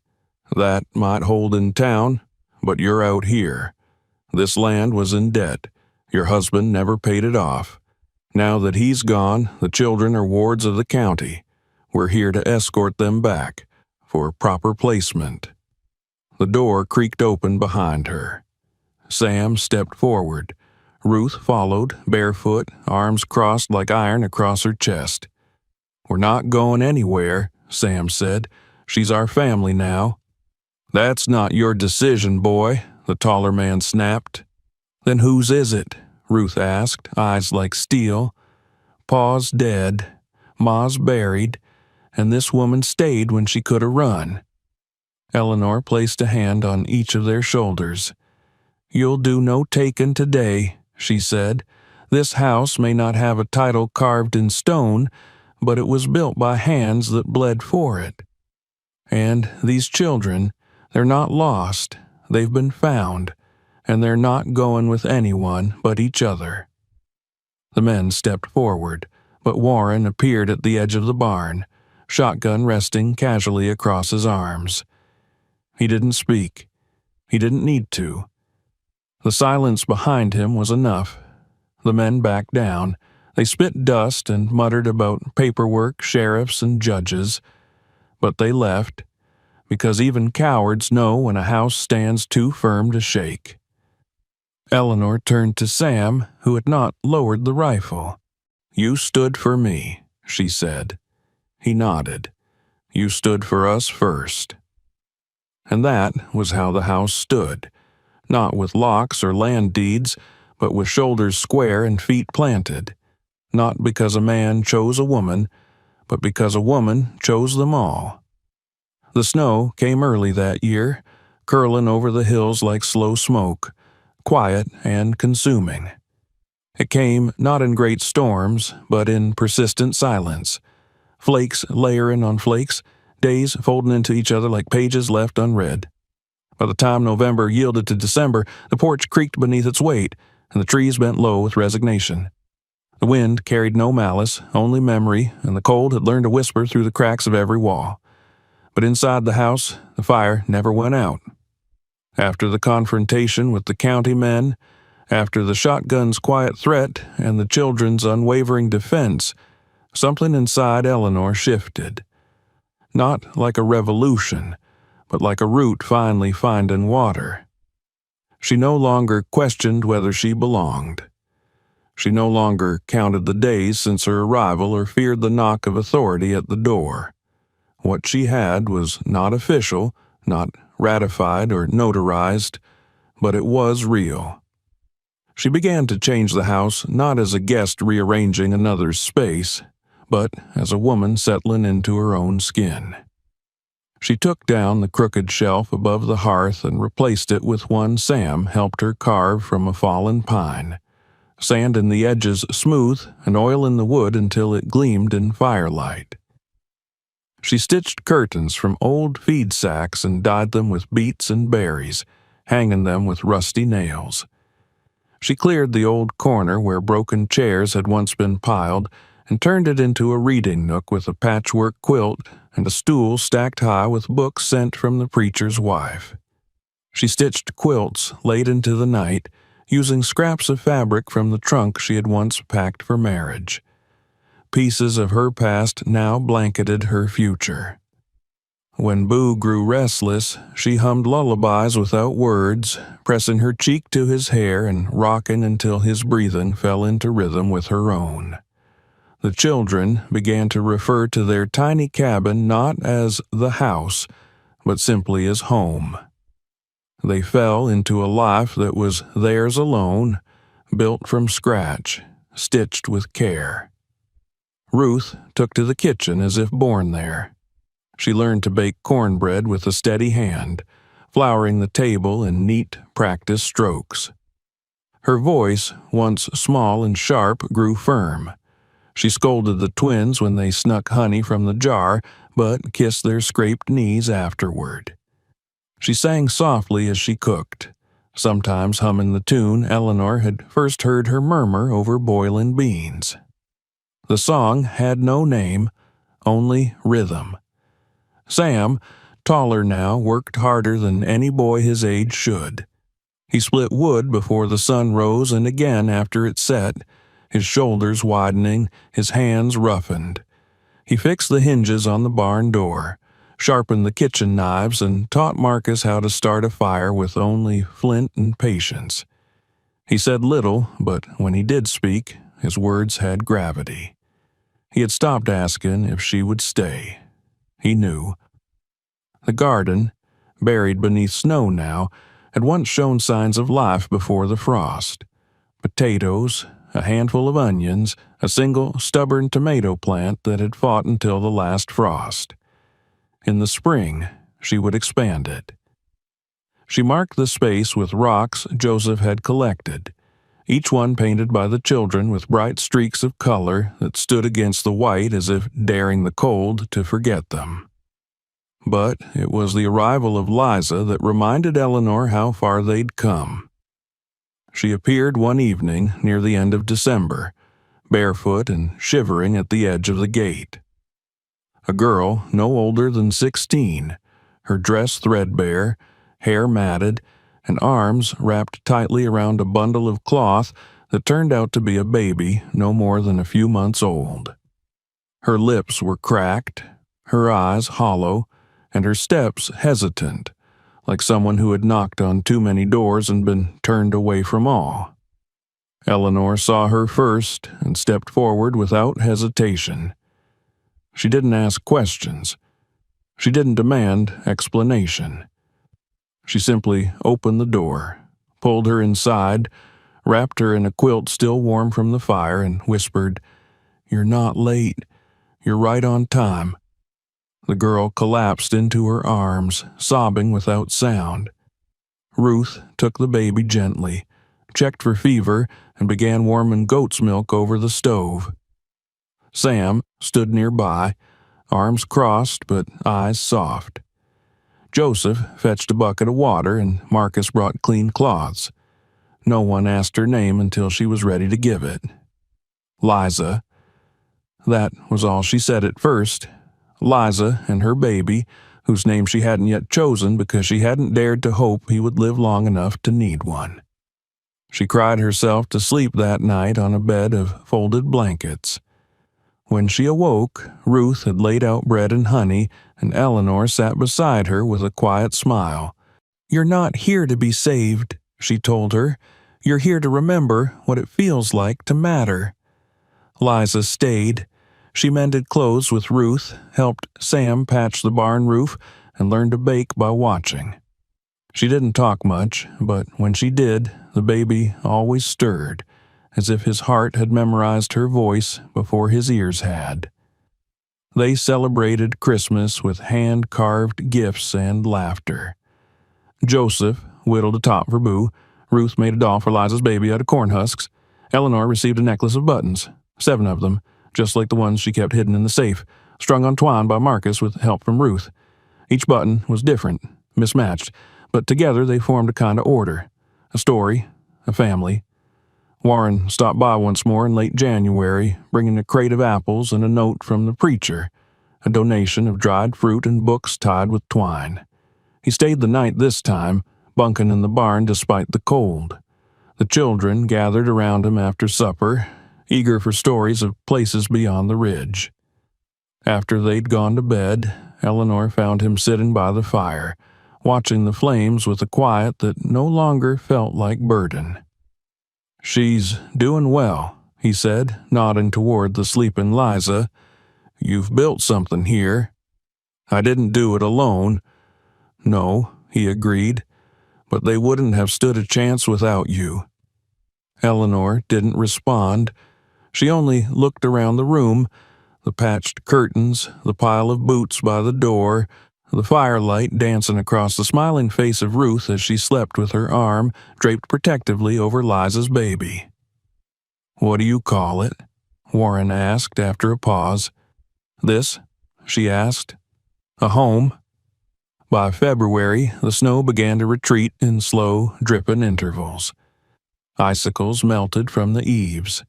S1: "That might hold in town, but you're out here. This land was in debt. Your husband never paid it off. Now that he's gone, the children are wards of the county. We're here to escort them back, for proper placement." The door creaked open behind her. Sam stepped forward. Ruth followed, barefoot, arms crossed like iron across her chest. "We're not going anywhere," Sam said. "She's our family now." "That's not your decision, boy," the taller man snapped. "Then whose is it?" Ruth asked, eyes like steel. "Pa's dead, Ma's buried, and this woman stayed when she could have run. Eleanor placed a hand on each of their shoulders. "You'll do no taking today," she said. "This house may not have a title carved in stone, but it was built by hands that bled for it. And these children, they're not lost, they've been found, and they're not going with anyone but each other." The men stepped forward, but Warren appeared at the edge of the barn, shotgun resting casually across his arms. He didn't speak. He didn't need to. The silence behind him was enough. The men backed down. They spit dust and muttered about paperwork, sheriffs, and judges. But they left, because even cowards know when a house stands too firm to shake. Eleanor turned to Sam, who had not lowered the rifle. "You stood for me," she said. He nodded. "You stood for us first." And that was how the house stood, not with locks or land deeds, but with shoulders square and feet planted, not because a man chose a woman, but because a woman chose them all. The snow came early that year, curling over the hills like slow smoke, quiet and consuming. It came not in great storms, but in persistent silence, flakes layering on flakes, days folding into each other like pages left unread. By the time November yielded to December, the porch creaked beneath its weight, and the trees bent low with resignation. The wind carried no malice, only memory, and the cold had learned to whisper through the cracks of every wall. But inside the house, the fire never went out. After the confrontation with the county men, after the shotgun's quiet threat and the children's unwavering defense, something inside Eleanor shifted. Not like a revolution, but like a root finally finding water. She no longer questioned whether she belonged. She no longer counted the days since her arrival or feared the knock of authority at the door. What she had was not official, not ratified or notarized, but it was real. She began to change the house not as a guest rearranging another's space, but as a woman settling into her own skin. She took down the crooked shelf above the hearth and replaced it with one Sam helped her carve from a fallen pine, sanding the edges smooth and oiling the wood until it gleamed in firelight. She stitched curtains from old feed sacks and dyed them with beets and berries, hanging them with rusty nails. She cleared the old corner where broken chairs had once been piled and turned it into a reading nook with a patchwork quilt and a stool stacked high with books sent from the preacher's wife. She stitched quilts late into the night, using scraps of fabric from the trunk she had once packed for marriage. Pieces of her past now blanketed her future. When Boo grew restless, she hummed lullabies without words, pressing her cheek to his hair and rocking until his breathing fell into rhythm with her own. The children began to refer to their tiny cabin not as the house, but simply as home. They fell into a life that was theirs alone, built from scratch, stitched with care. Ruth took to the kitchen as if born there. She learned to bake cornbread with a steady hand, flouring the table in neat, practiced strokes. Her voice, once small and sharp, grew firm. She scolded the twins when they snuck honey from the jar, but kissed their scraped knees afterward. She sang softly as she cooked, sometimes humming the tune Eleanor had first heard her murmur over boiling beans. The song had no name, only rhythm. Sam, taller now, worked harder than any boy his age should. He split wood before the sun rose and again after it set, his shoulders widening, his hands roughened. He fixed the hinges on the barn door, sharpened the kitchen knives, and taught Marcus how to start a fire with only flint and patience. He said little, but when he did speak, his words had gravity. He had stopped asking if she would stay. He knew. The garden, buried beneath snow now, had once shown signs of life before the frost. Potatoes, a handful of onions, a single stubborn tomato plant that had fought until the last frost. In the spring, she would expand it. She marked the space with rocks Joseph had collected, each one painted by the children with bright streaks of color that stood against the white as if daring the cold to forget them. But it was the arrival of Liza that reminded Eleanor how far they'd come. She appeared one evening near the end of December, barefoot and shivering at the edge of the gate. A girl no older than 16, her dress threadbare, hair matted, and arms wrapped tightly around a bundle of cloth that turned out to be a baby no more than a few months old. Her lips were cracked, her eyes hollow, and her steps hesitant, like someone who had knocked on too many doors and been turned away from all. Eleanor saw her first and stepped forward without hesitation. She didn't ask questions. She didn't demand explanation. She simply opened the door, pulled her inside, wrapped her in a quilt still warm from the fire, and whispered, "You're not late. You're right on time." The girl collapsed into her arms, sobbing without sound. Ruth took the baby gently, checked for fever, and began warming goat's milk over the stove. Sam stood nearby, arms crossed but eyes soft. Joseph fetched a bucket of water, and Marcus brought clean cloths. No one asked her name until she was ready to give it. Liza. That was all she said at first. Liza and her baby, whose name she hadn't yet chosen because she hadn't dared to hope he would live long enough to need one. She cried herself to sleep that night on a bed of folded blankets. When she awoke, Ruth had laid out bread and honey, and Eleanor sat beside her with a quiet smile. "You're not here to be saved," she told her. "You're here to remember what it feels like to matter." Liza stayed. She mended clothes with Ruth, helped Sam patch the barn roof, and learned to bake by watching. She didn't talk much, but when she did, the baby always stirred, as if his heart had memorized her voice before his ears had. They celebrated Christmas with hand-carved gifts and laughter. Joseph whittled a top for Boo. Ruth made a doll for Liza's baby out of corn husks. Eleanor received a necklace of buttons, 7 of them, just like the ones she kept hidden in the safe, strung on twine by Marcus with help from Ruth. Each button was different, mismatched, but together they formed a kind of order, a story, a family. Warren stopped by once more in late January, bringing a crate of apples and a note from the preacher, a donation of dried fruit and books tied with twine. He stayed the night this time, bunking in the barn despite the cold. The children gathered around him after supper, eager for stories of places beyond the ridge. After they'd gone to bed, Eleanor found him sitting by the fire, watching the flames with a quiet that no longer felt like burden. "She's doing well," he said, nodding toward the sleeping Liza. "You've built something here." "I didn't do it alone." "No," he agreed, "but they wouldn't have stood a chance without you." Eleanor didn't respond. She only looked around the room, the patched curtains, the pile of boots by the door, the firelight dancing across the smiling face of Ruth as she slept with her arm draped protectively over Liza's baby. "What do you call it?" Warren asked after a pause. "This?" she asked. "A home?" By February, the snow began to retreat in slow, dripping intervals. Icicles melted from the eaves.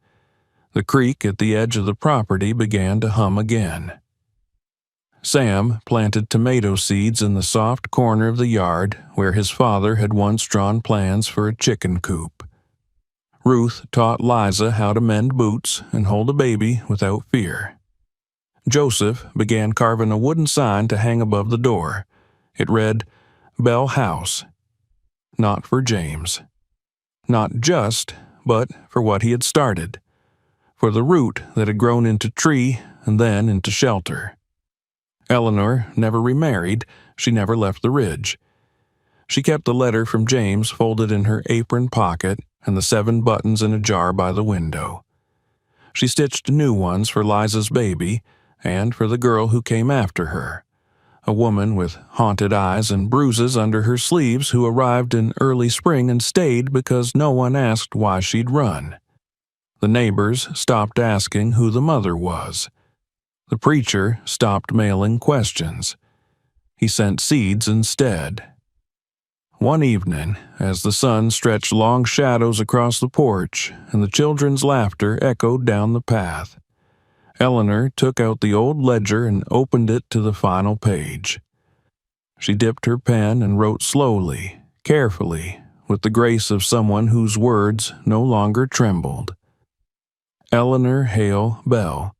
S1: The creek at the edge of the property began to hum again. Sam planted tomato seeds in the soft corner of the yard where his father had once drawn plans for a chicken coop. Ruth taught Liza how to mend boots and hold a baby without fear. Joseph began carving a wooden sign to hang above the door. It read, "Bell House." Not for James. Not just, but for what he had started. For the root that had grown into tree and then into shelter. Eleanor never remarried. She never left the ridge. She kept the letter from James folded in her apron pocket and the 7 buttons in a jar by the window. She stitched new ones for Liza's baby and for the girl who came after her, a woman with haunted eyes and bruises under her sleeves who arrived in early spring and stayed because no one asked why she'd run. The neighbors stopped asking who the mother was. The preacher stopped mailing questions. He sent seeds instead. One evening, as the sun stretched long shadows across the porch and the children's laughter echoed down the path, Eleanor took out the old ledger and opened it to the final page. She dipped her pen and wrote slowly, carefully, with the grace of someone whose words no longer trembled. Eleanor Hale Bell,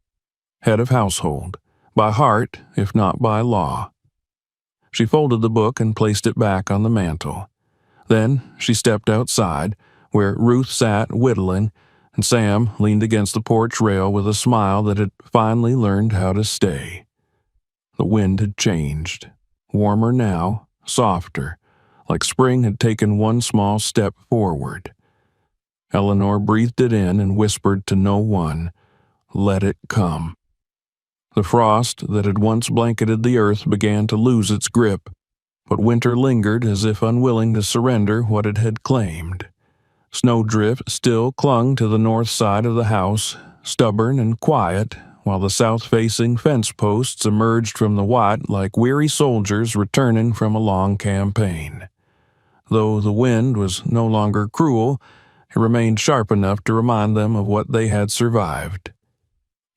S1: head of household, by heart if not by law. She folded the book and placed it back on the mantel. Then she stepped outside, where Ruth sat whittling, and Sam leaned against the porch rail with a smile that had finally learned how to stay. The wind had changed, warmer now, softer, like spring had taken one small step forward. Eleanor breathed it in and whispered to no one, "Let it come." The frost that had once blanketed the earth began to lose its grip, but winter lingered as if unwilling to surrender what it had claimed. Snowdrift still clung to the north side of the house, stubborn and quiet, while the south-facing fence posts emerged from the white like weary soldiers returning from a long campaign. Though the wind was no longer cruel, it remained sharp enough to remind them of what they had survived.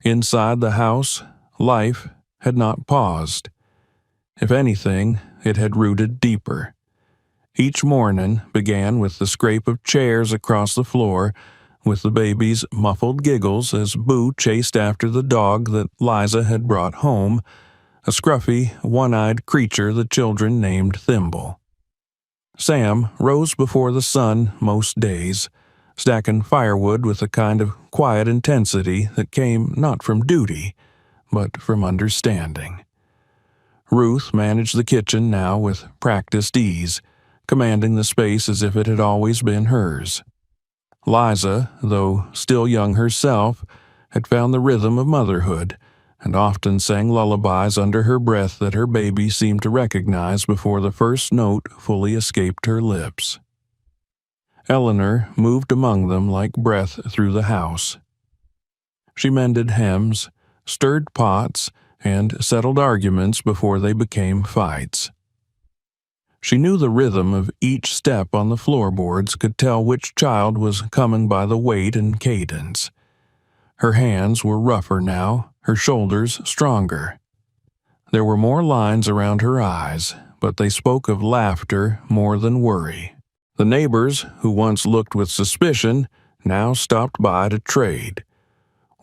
S1: Inside the house, life had not paused. If anything, it had rooted deeper. Each morning began with the scrape of chairs across the floor, with the baby's muffled giggles as Boo chased after the dog that Liza had brought home, a scruffy, one-eyed creature the children named Thimble. Sam rose before the sun most days, stacking firewood with a kind of quiet intensity that came not from duty, but from understanding. Ruth managed the kitchen now with practiced ease, commanding the space as if it had always been hers. Liza, though still young herself, had found the rhythm of motherhood, and often sang lullabies under her breath that her baby seemed to recognize before the first note fully escaped her lips. Eleanor moved among them like breath through the house. She mended hems, stirred pots, and settled arguments before they became fights. She knew the rhythm of each step on the floorboards, could tell which child was coming by the weight and cadence. Her hands were rougher now, her shoulders stronger. There were more lines around her eyes, but they spoke of laughter more than worry. The neighbors, who once looked with suspicion, now stopped by to trade.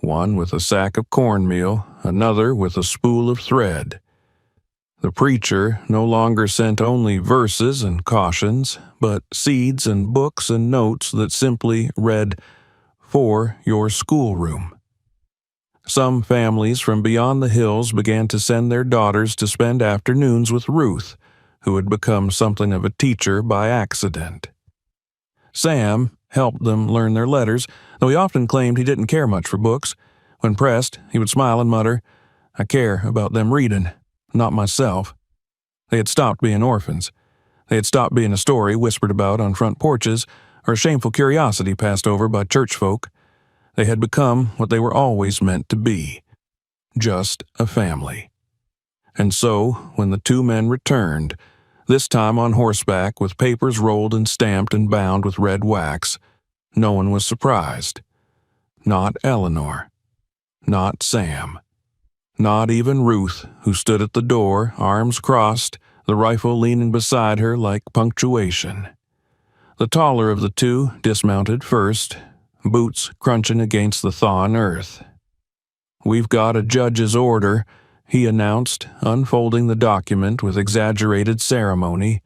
S1: One with a sack of cornmeal, another with a spool of thread. The preacher no longer sent only verses and cautions, but seeds and books and notes that simply read, "For your schoolroom." Some families from beyond the hills began to send their daughters to spend afternoons with Ruth, who had become something of a teacher by accident. Sam helped them learn their letters, though he often claimed he didn't care much for books. When pressed, he would smile and mutter, "I care about them reading, not myself." They had stopped being orphans. They had stopped being a story whispered about on front porches or a shameful curiosity passed over by church folk. They had become what they were always meant to be, just a family. And so, when the 2 men returned, this time on horseback with papers rolled and stamped and bound with red wax, no one was surprised. Not Eleanor. Not Sam. Not even Ruth, who stood at the door, arms crossed, the rifle leaning beside her like punctuation. The taller of the 2 dismounted first, boots crunching against the thawing earth. "We've got a judge's order," he announced, unfolding the document with exaggerated ceremony.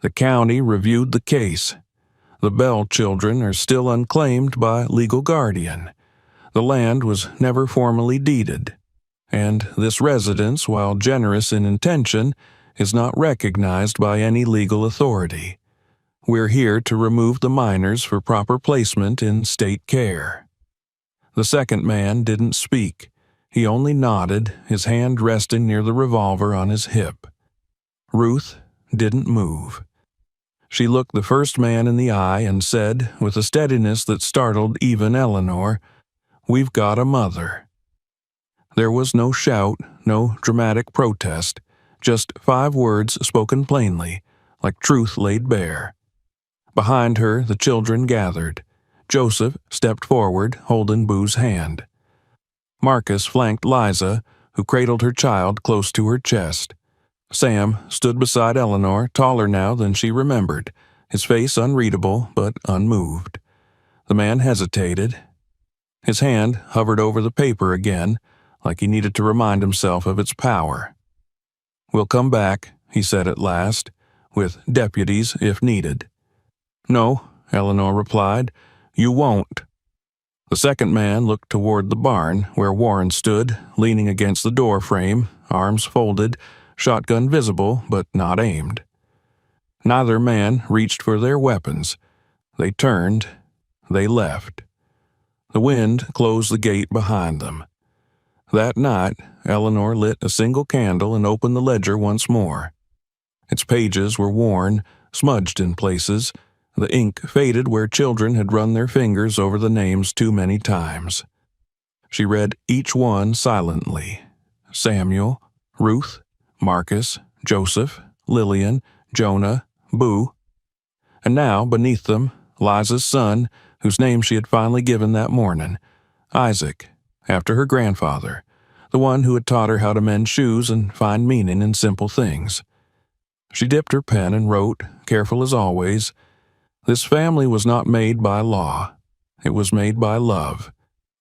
S1: "The county reviewed the case. The Bell children are still unclaimed by legal guardian. The land was never formally deeded, and this residence, while generous in intention, is not recognized by any legal authority. We're here to remove the minors for proper placement in state care." The second man didn't speak. He only nodded, his hand resting near the revolver on his hip. Ruth didn't move. She looked the first man in the eye and said, with a steadiness that startled even Eleanor, "We've got a mother." There was no shout, no dramatic protest, just 5 words spoken plainly, like truth laid bare. Behind her, the children gathered. Joseph stepped forward, holding Boo's hand. Marcus flanked Liza, who cradled her child close to her chest. Sam stood beside Eleanor, taller now than she remembered, his face unreadable but unmoved. The man hesitated. His hand hovered over the paper again, like he needed to remind himself of its power. "We'll come back," he said at last, "with deputies if needed." "No," Eleanor replied, "you won't." The second man looked toward the barn, where Warren stood, leaning against the door frame, arms folded, shotgun visible but not aimed. Neither man reached for their weapons. They turned. They left. The wind closed the gate behind them. That night, Eleanor lit a single candle and opened the ledger once more. Its pages were worn, smudged in places. The ink faded where children had run their fingers over the names too many times. She read each one silently. Samuel, Ruth, Marcus, Joseph, Lillian, Jonah, Boo. And now, beneath them, Liza's son, whose name she had finally given that morning, Isaac, after her grandfather, the one who had taught her how to mend shoes and find meaning in simple things. She dipped her pen and wrote, careful as always, "This family was not made by law. It was made by love.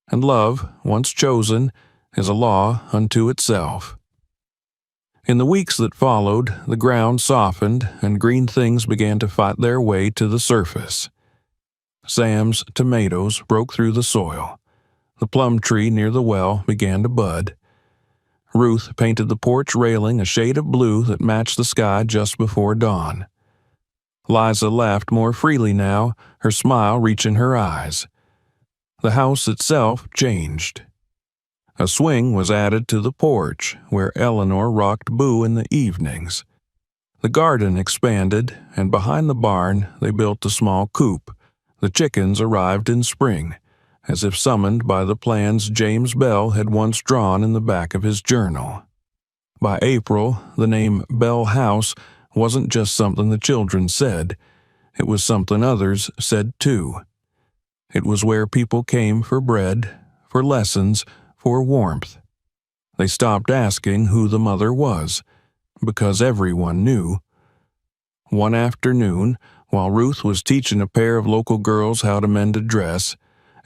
S1: And love, once chosen, is a law unto itself." In the weeks that followed, the ground softened and green things began to fight their way to the surface. Sam's tomatoes broke through the soil. The plum tree near the well began to bud. Ruth painted the porch railing a shade of blue that matched the sky just before dawn. Liza laughed more freely now, her smile reaching her eyes. The house itself changed. A swing was added to the porch, where Eleanor rocked Boo in the evenings. The garden expanded, and behind the barn they built a small coop. The chickens arrived in spring, as if summoned by the plans James Bell had once drawn in the back of his journal. By April, the name Bell House wasn't just something the children said. It was something others said too. It was where people came for bread, for lessons, for warmth. They stopped asking who the mother was, because everyone knew. One afternoon, while Ruth was teaching a pair of local girls how to mend a dress,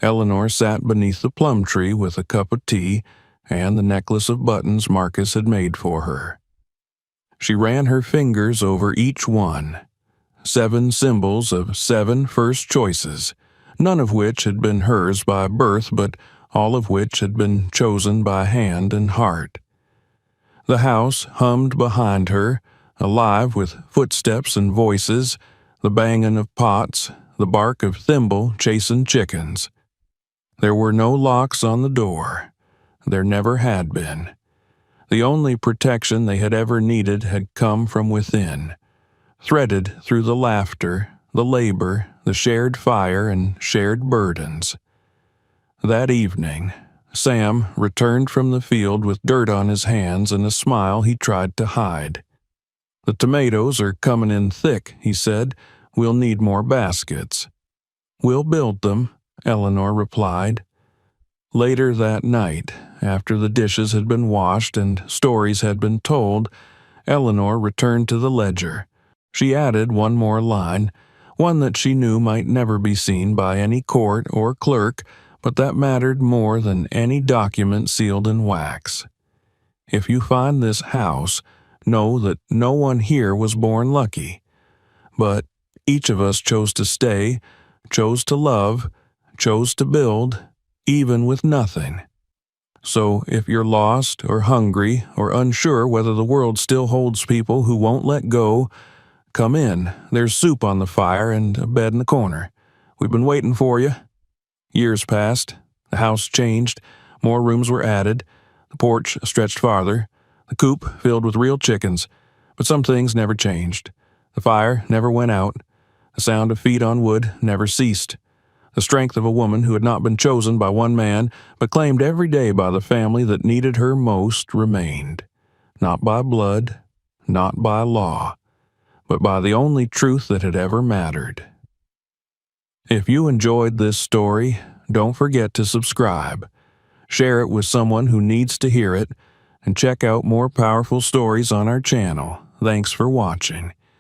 S1: Eleanor sat beneath the plum tree with a cup of tea and the necklace of buttons Marcus had made for her. She ran her fingers over each one. 7 symbols of 7 first choices, none of which had been hers by birth, but all of which had been chosen by hand and heart. The house hummed behind her, alive with footsteps and voices, the banging of pots, the bark of thimble chasing chickens. There were no locks on the door. There never had been. The only protection they had ever needed had come from within, threaded through the laughter, the labor, the shared fire, and shared burdens. That evening, Sam returned from the field with dirt on his hands and a smile he tried to hide. "The tomatoes are coming in thick," he said. "We'll need more baskets." "We'll build them," Eleanor replied. Later that night, after the dishes had been washed and stories had been told, Eleanor returned to the ledger. She added one more line, one that she knew might never be seen by any court or clerk, but that mattered more than any document sealed in wax. "If you find this house, know that no one here was born lucky. But each of us chose to stay, chose to love, chose to build, even with nothing. So if you're lost or hungry or unsure whether the world still holds people who won't let go, "Come in. There's soup on the fire and a bed in the corner. We've been waiting for you." Years passed. The house changed. More rooms were added. The porch stretched farther. The coop filled with real chickens. But some things never changed. The fire never went out. The sound of feet on wood never ceased. The strength of a woman who had not been chosen by one man, but claimed every day by the family that needed her most, remained. Not by blood, not by law, but by the only truth that had ever mattered. If you enjoyed this story, don't forget to subscribe. Share it with someone who needs to hear it, and check out more powerful stories on our channel. Thanks for watching.